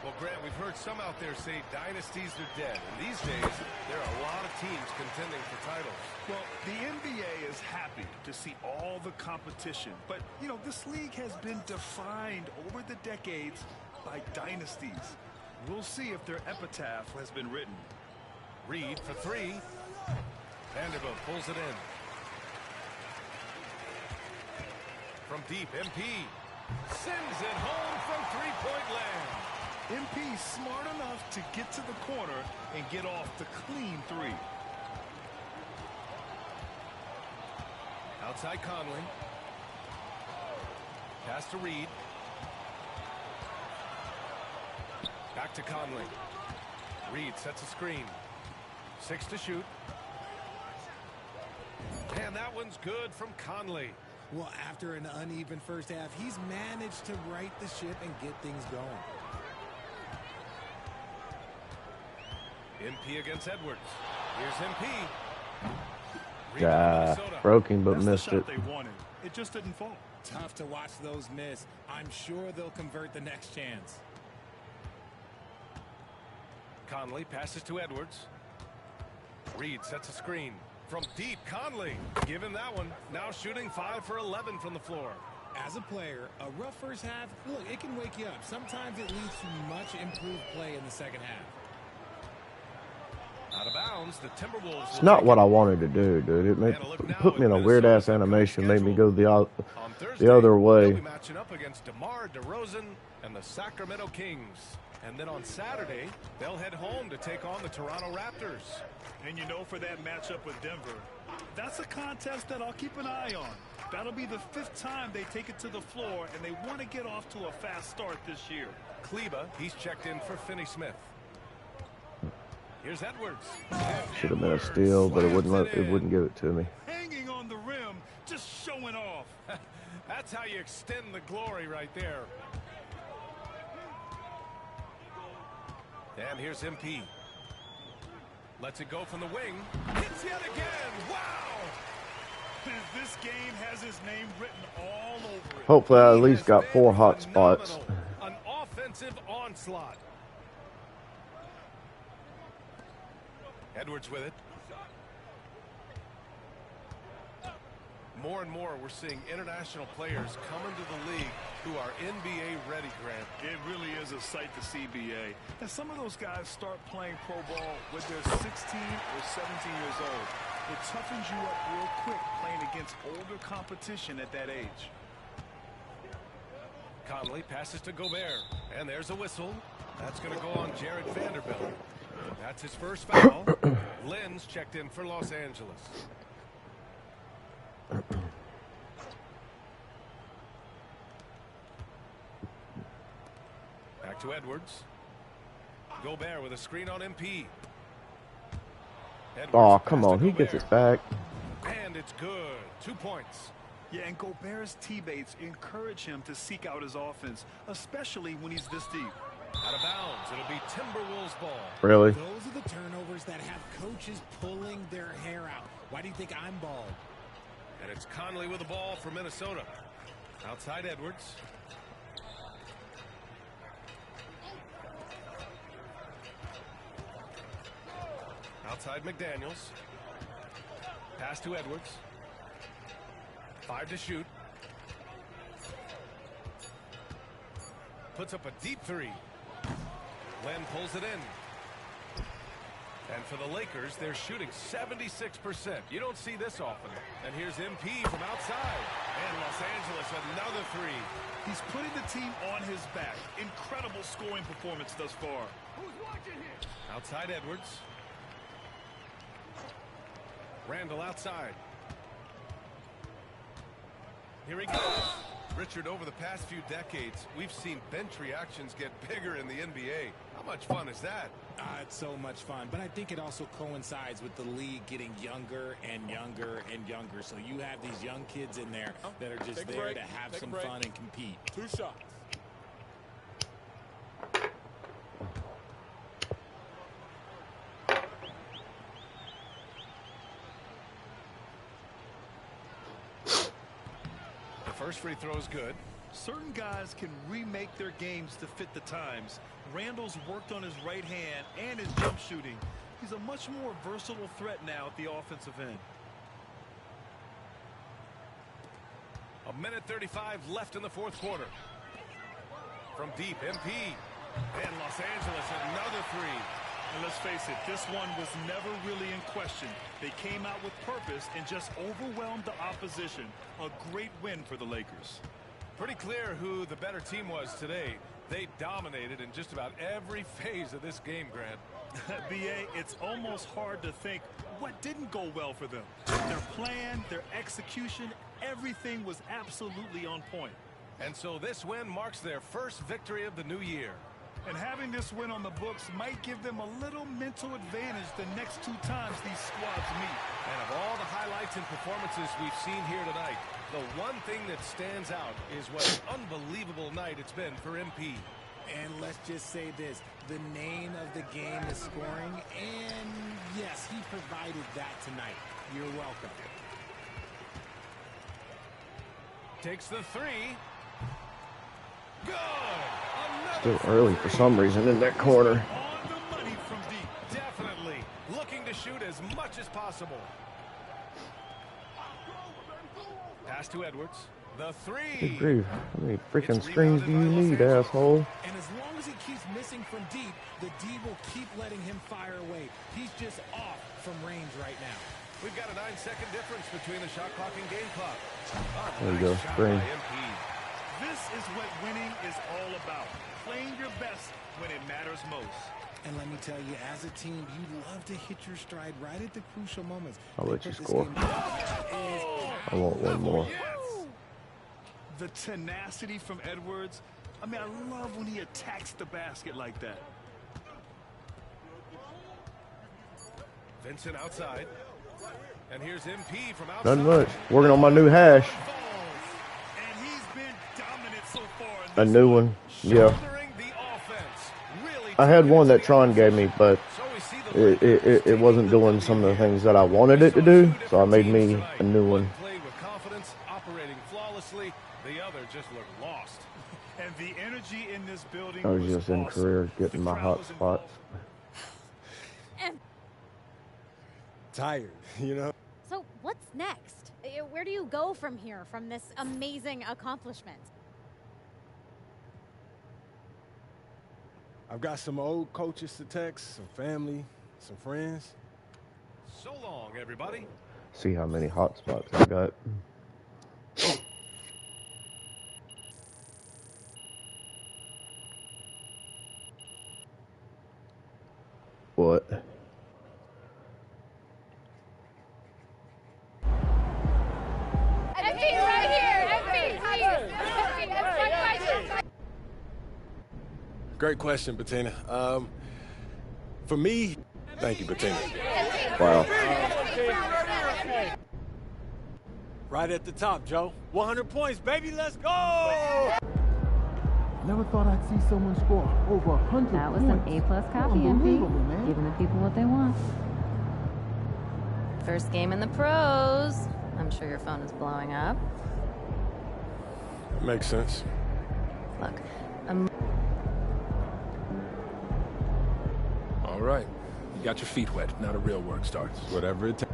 Well, Grant, we've heard some out there say dynasties are dead. And these days, there are a lot of teams contending for titles. Well, the NBA is happy to see all the competition. But, you know, this league has been defined over the decades by dynasties. We'll see if their epitaph has been written. Reed for three. Vanderbilt pulls it in. From deep, MP sends it home from three-point land. MP smart enough to get to the corner and get off the clean three. Outside Conley. Pass to Reed. Back to Conley. Reed sets a screen. 6 to shoot. And that one's good from Conley. Well, after an uneven first half, he's managed to right the ship and get things going. MP against Edwards. Here's MP. Broke him but That's missed the shot it. they wanted. It just didn't fall. Tough to watch those miss. I'm sure they'll convert the next chance. Conley passes to Edwards. Reed sets a screen. From deep, Conley. Give him that one. Now shooting 5 for 11 from the floor. As a player, a rough first half, look, it can wake you up. Sometimes it leads to much improved play in the second half. Out of bounds, the Timberwolves. It's not what I wanted to do, dude. It made, put me in a weird-ass animation, made me go the other way. They'll be matching up against DeMar DeRozan and the Sacramento Kings. And then on Saturday, they'll head home to take on the Toronto Raptors. And you know, for that matchup with Denver, that's a contest that I'll keep an eye on. That'll be the 5th time they take it to the floor, and they want to get off to a fast start this year. Kleba, he's checked in for Finney-Smith. Here's Edwards. Should have been a steal, but it wouldn't give it to me. Hanging on the rim, just showing off. That's how you extend the glory right there. And here's MP. Lets it go from the wing. Hits yet again. Wow! This game has his name written all over it. Hopefully I at least got 4 hot spots. An offensive onslaught. Edwards with it. More and more we're seeing international players come into the league who are NBA ready, Grant. It really is a sight to see, BA. And some of those guys start playing pro ball when they're 16 or 17 years old. It toughens you up real quick playing against older competition at that age. Conley passes to Gobert. And there's a whistle. That's going to go on Jared Vanderbilt. That's his first foul. Lynn's checked in for Los Angeles. Back to Edwards. Gobert with a screen on MP. Edwards Oh, come on. He gets it back. And it's good. 2 points. Yeah, and Gobert's teammates encourage him to seek out his offense, especially when he's this deep. Out of bounds. It'll be Timberwolves ball. Really? Those are the turnovers that have coaches pulling their hair out. Why do you think I'm bald? And it's Conley with the ball for Minnesota. Outside Edwards. Outside McDaniels. Pass to Edwards. 5 to shoot. Puts up a deep 3. Len pulls it in. And for the Lakers, they're shooting 76%. You don't see this often. And here's MP from outside. And Los Angeles, another three. He's putting the team on his back. Incredible scoring performance thus far. Who's watching here? Outside Edwards. Randall outside. Here he goes. Richard, over the past few decades, we've seen bench reactions get bigger in the NBA. How much fun is that? It's so much fun, but I think it also coincides with the league getting younger and younger and younger. So you have these young kids in there that are just there to have some fun and compete. 2 shots. First free throw is good. Certain guys can remake their games to fit the times. Randall's worked on his right hand and his jump shooting. He's a much more versatile threat now at the offensive end. A minute 35 left in the fourth quarter. From deep, MP. And Los Angeles, another three. And let's face it, this one was never really in question. They came out with purpose and just overwhelmed the opposition. A great win for the Lakers. Pretty clear who the better team was today. They dominated in just about every phase of this game, Grant. B.A., it's almost hard to think what didn't go well for them. Their plan, their execution, everything was absolutely on point. And so this win marks their first victory of the new year. And having this win on the books might give them a little mental advantage the next 2 times these squads meet. And of all the highlights and performances we've seen here tonight, the one thing that stands out is what an unbelievable night it's been for MP. And let's just say this, the name of the game is scoring, and yes, he provided that tonight. You're welcome. Takes the three. Good! Still early for some reason in that corner. On the money from deep. Definitely looking to shoot as much as possible. Pass to Edwards. The three. Good grief. How many freaking screens do you need, asshole? And as long as he keeps missing from deep, the D will keep letting him fire away. He's just off from range right now. We've got a 9-second difference between the shot clock and game clock. There you go, screen. This is what winning is all about. Playing your best when it matters most. And let me tell you, as a team, you love to hit your stride right at the crucial moments. I'll let you score. I want one more. The tenacity from Edwards. I mean, I love when he attacks the basket like that. Vincent outside. And here's MP from outside. Nothing much. Working on my new hash. And he's been dominant so far. A new one. Yeah. I had one that Tron gave me, but it wasn't doing some of the things that I wanted it to do, so I made me a new one. Played with confidence, operating flawlessly. The other just looked lost. And the energy in this building I was just in career getting my hot spots. Tired, you know? So what's next? Where do you go from here, from this amazing accomplishment? I've got some old coaches to text, some family, some friends. So long, everybody. See how many hot spots I got. What? right here! Great question, Bettina. For me, thank you, Bettina. Wow. Right at the top, Joe. 100 points, baby. Let's go! Never thought I'd see someone score over 100 That was points. an A+ copy, MP. Unbelievable, man. Giving the people what they want. First game in the pros. I'm sure your phone is blowing up. Makes sense. Look, All right. You got your feet wet. Now the real work starts. Whatever it takes.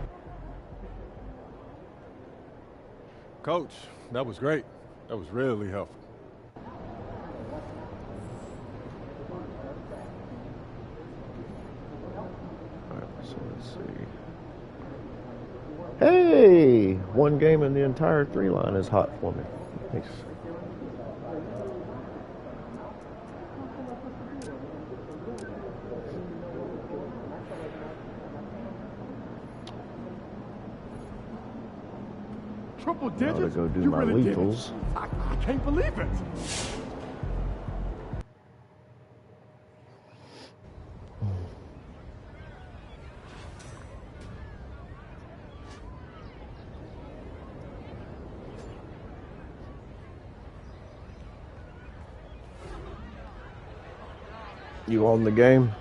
Coach, that was great. That was really helpful. Let's see. Hey, one game in the entire 3-line is hot for me. Nice. Triple Now to digits? go do You my really did it. lethals. I can't believe it. You on the game?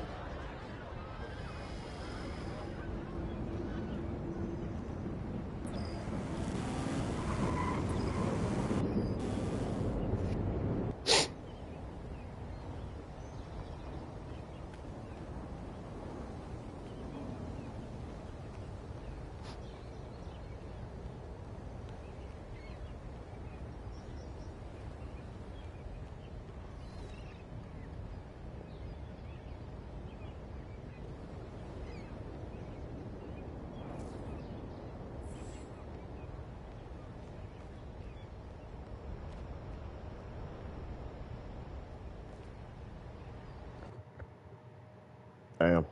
I am.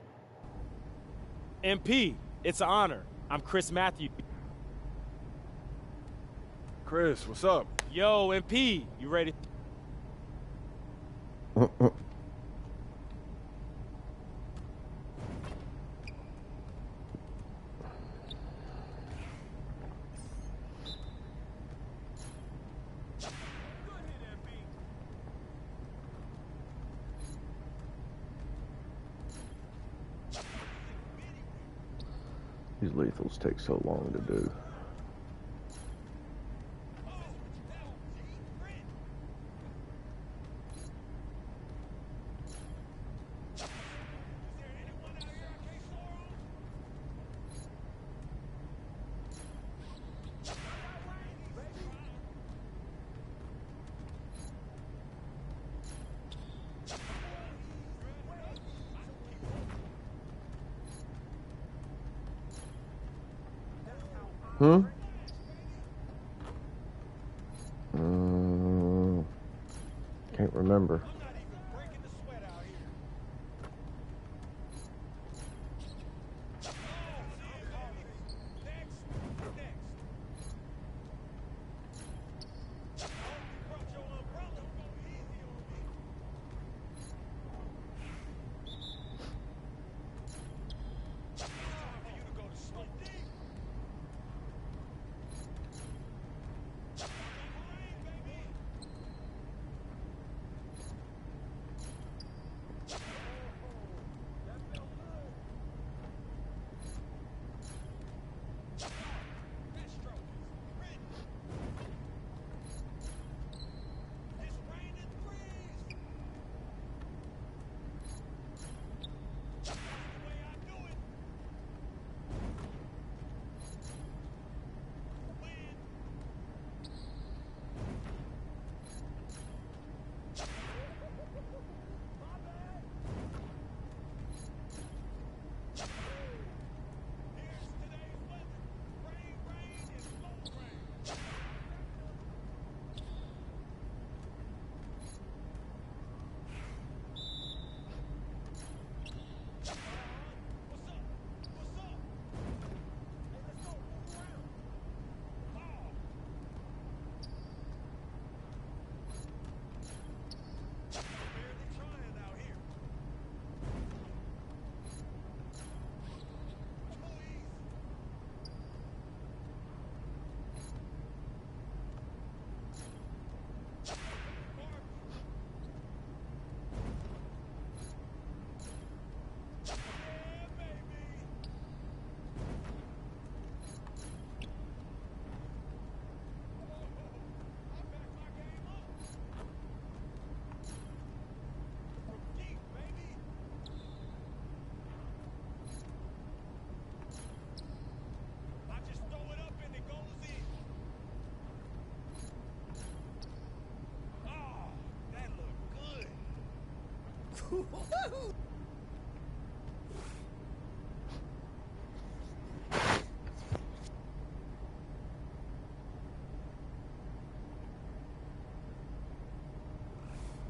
MP, it's an honor. I'm Chris Matthews. Chris, what's up? Yo, MP, you ready? These lethals take so long to do. Can't remember.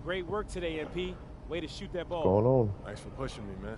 Great work today, MP. Way to shoot that ball. What's going on? Thanks for pushing me, man.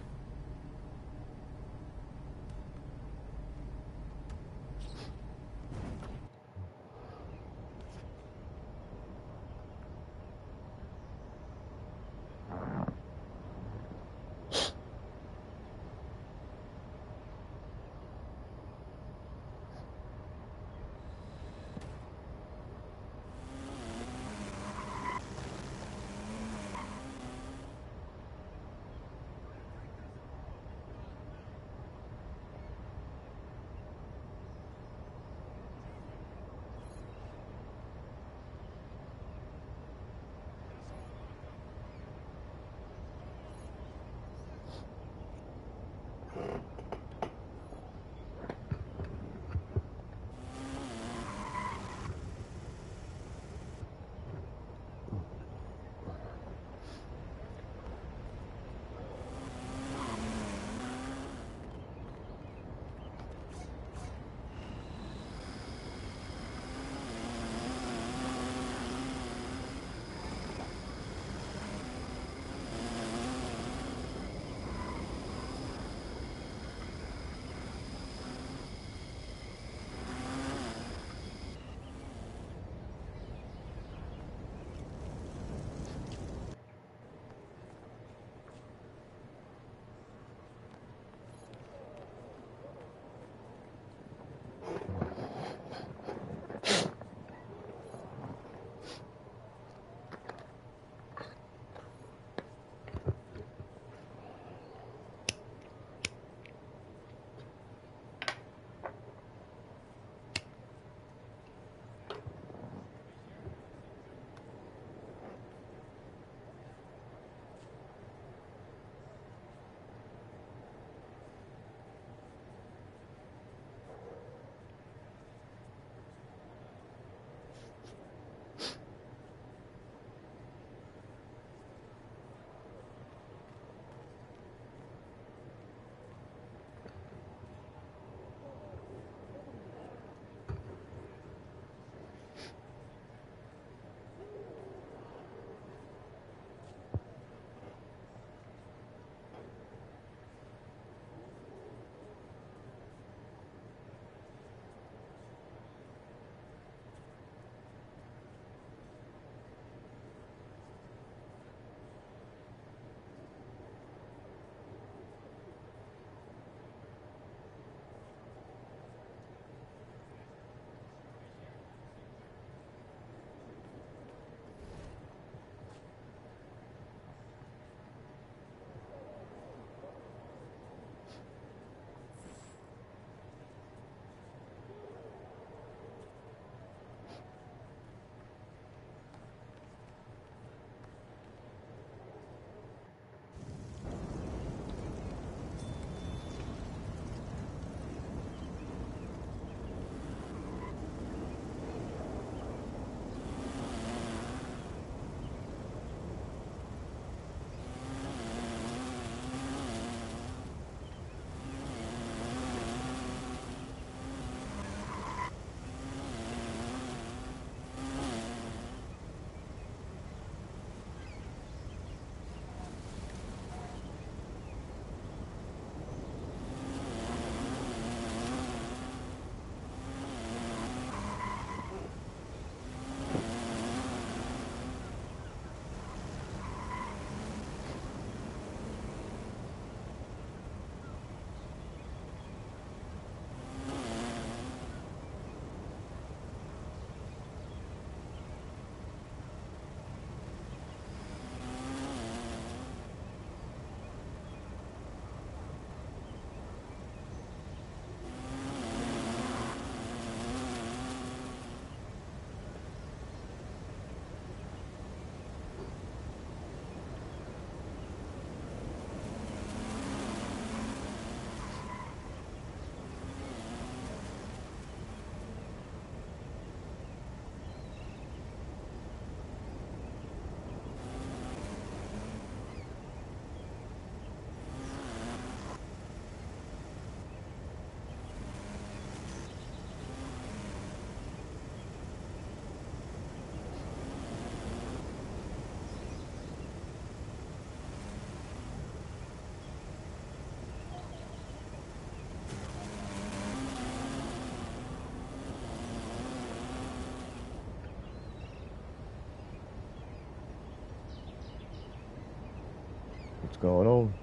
What's going on?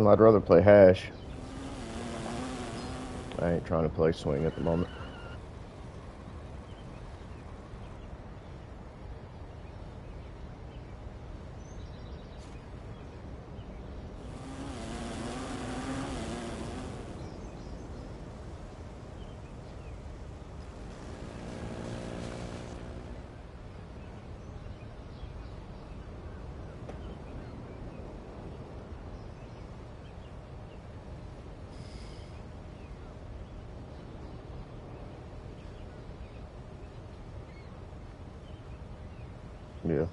I'd rather play hash. I ain't trying to play swing at the moment. Yeah.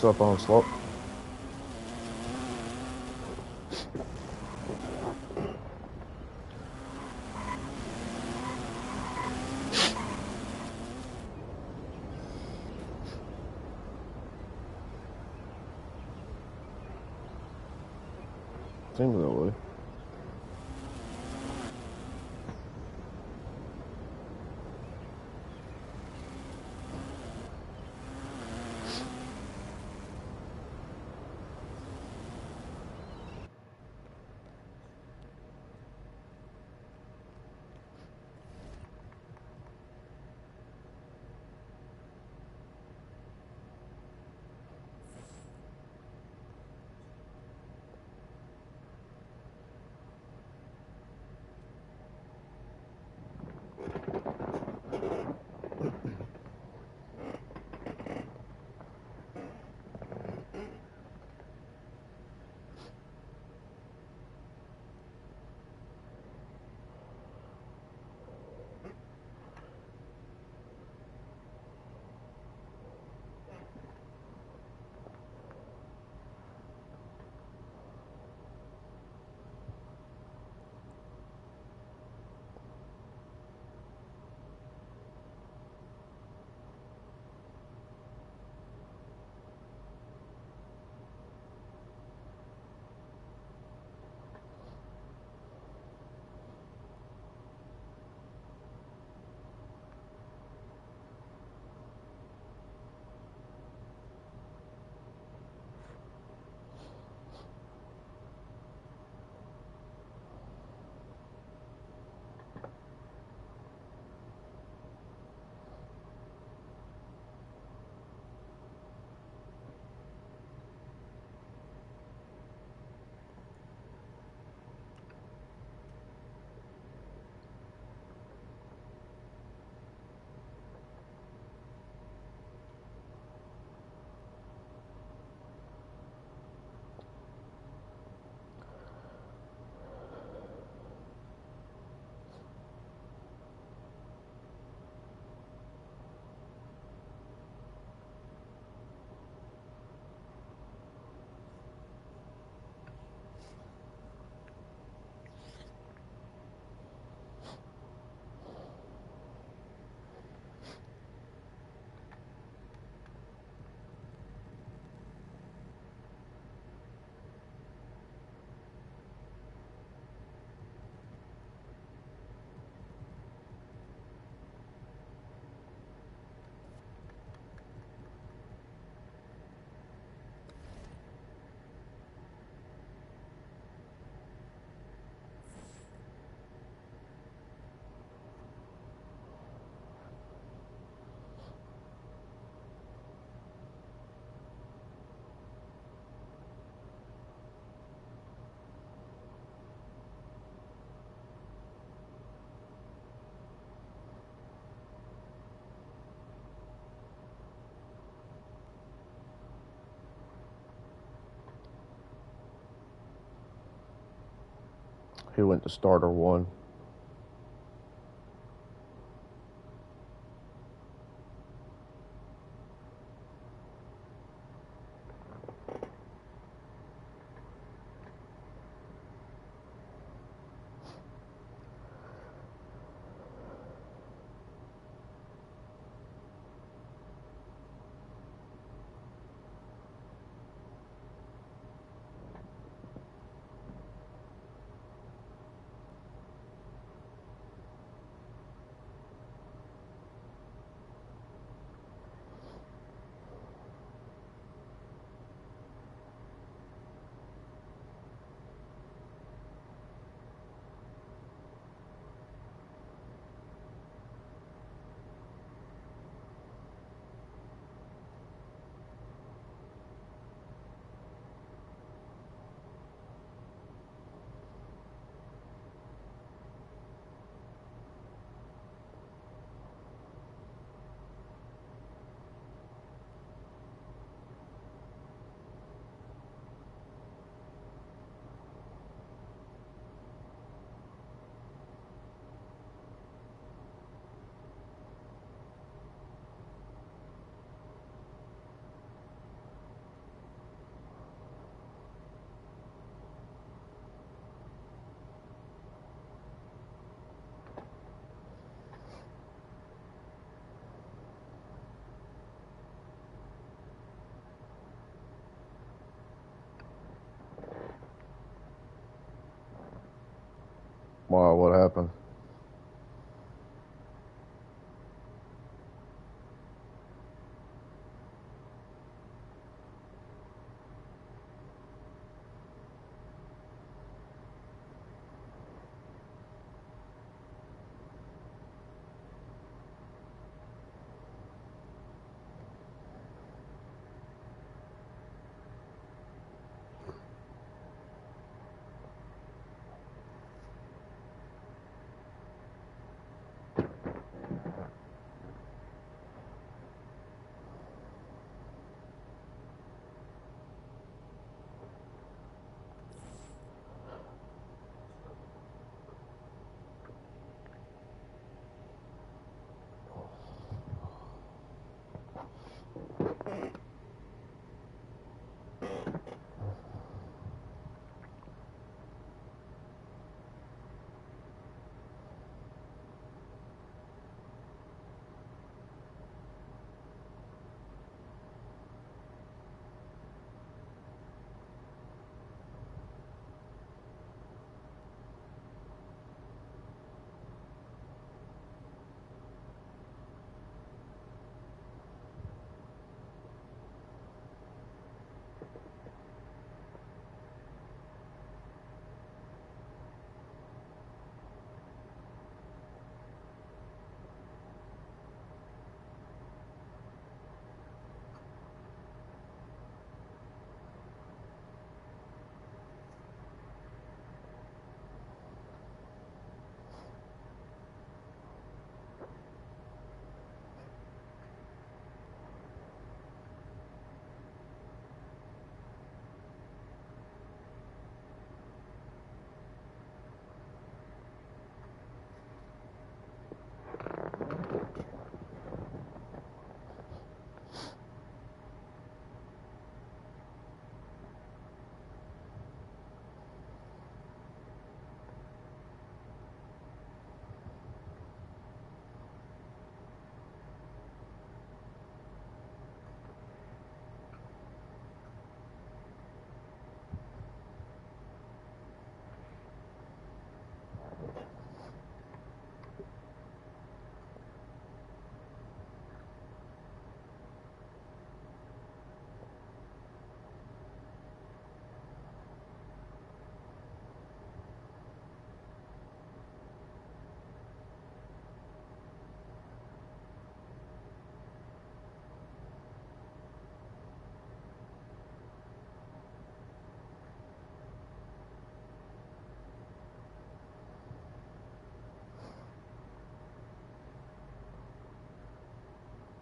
What's up on slope? Seems that way. He went to starter 1. Wow, what happened?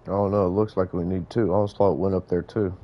Oh no, it looks like we need 2. Onslaught went up there too.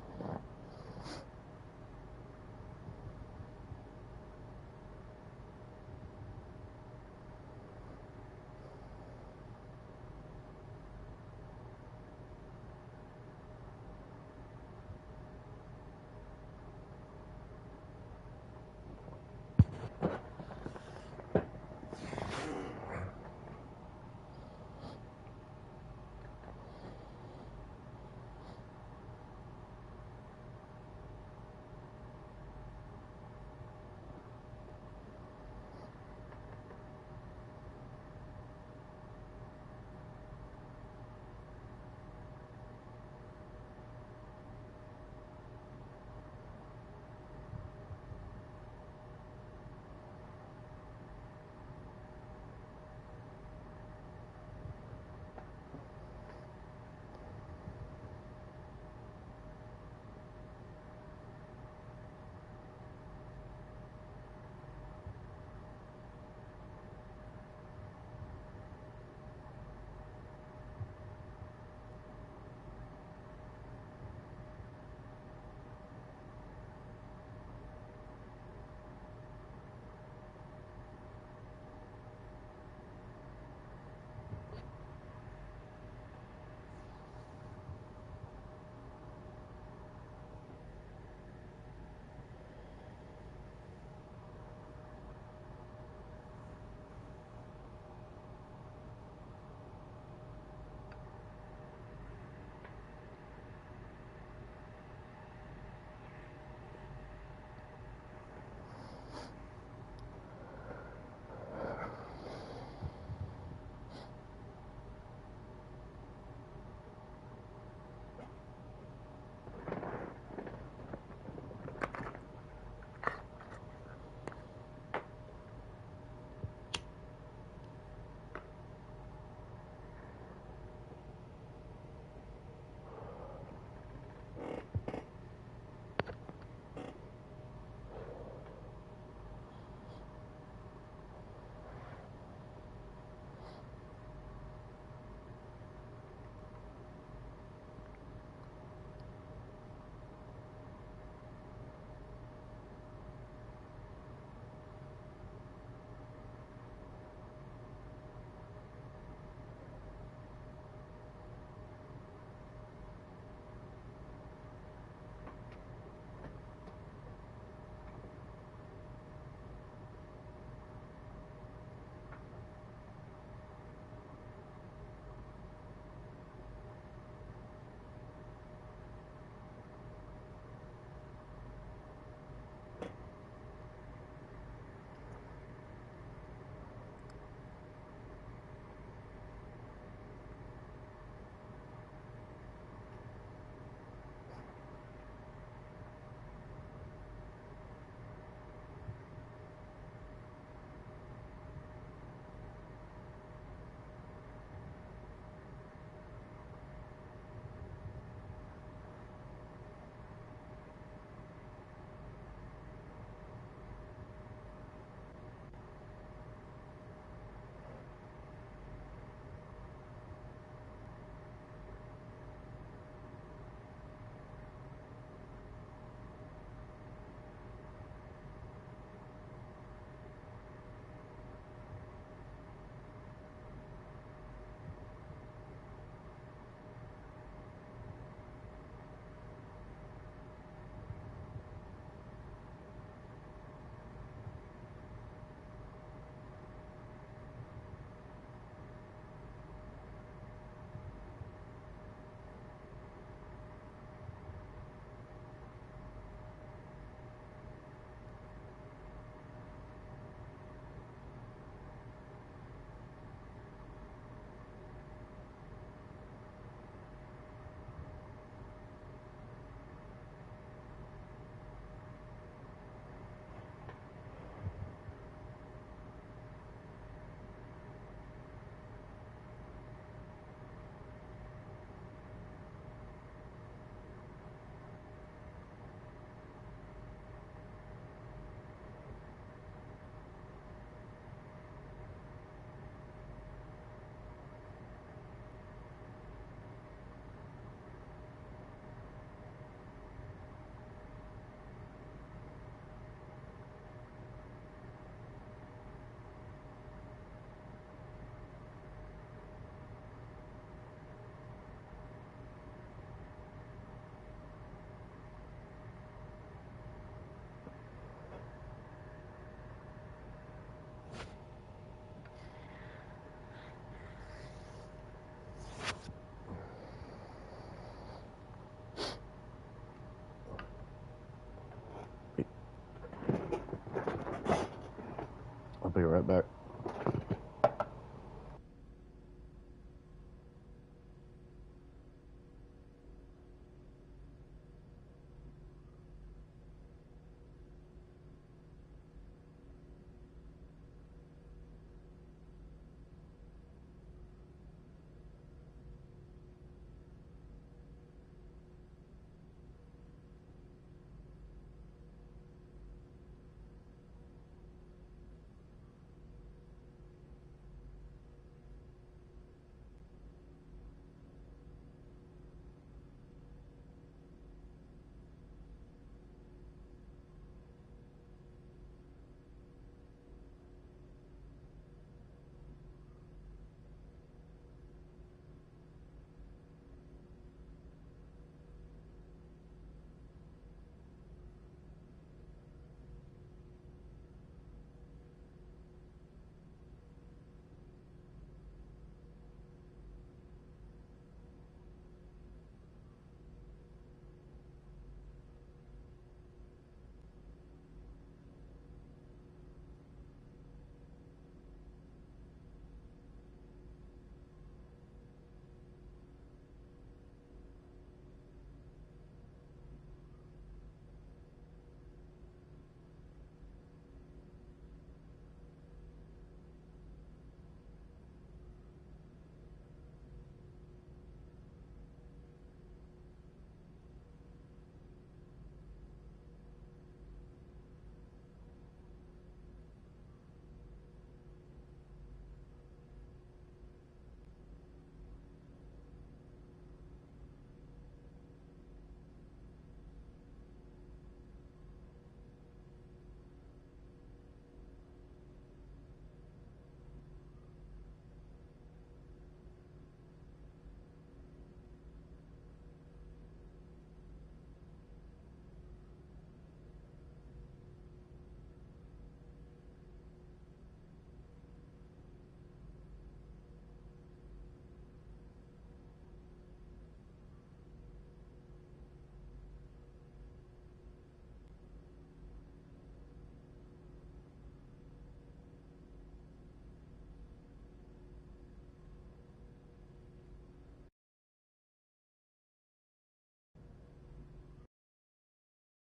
right back.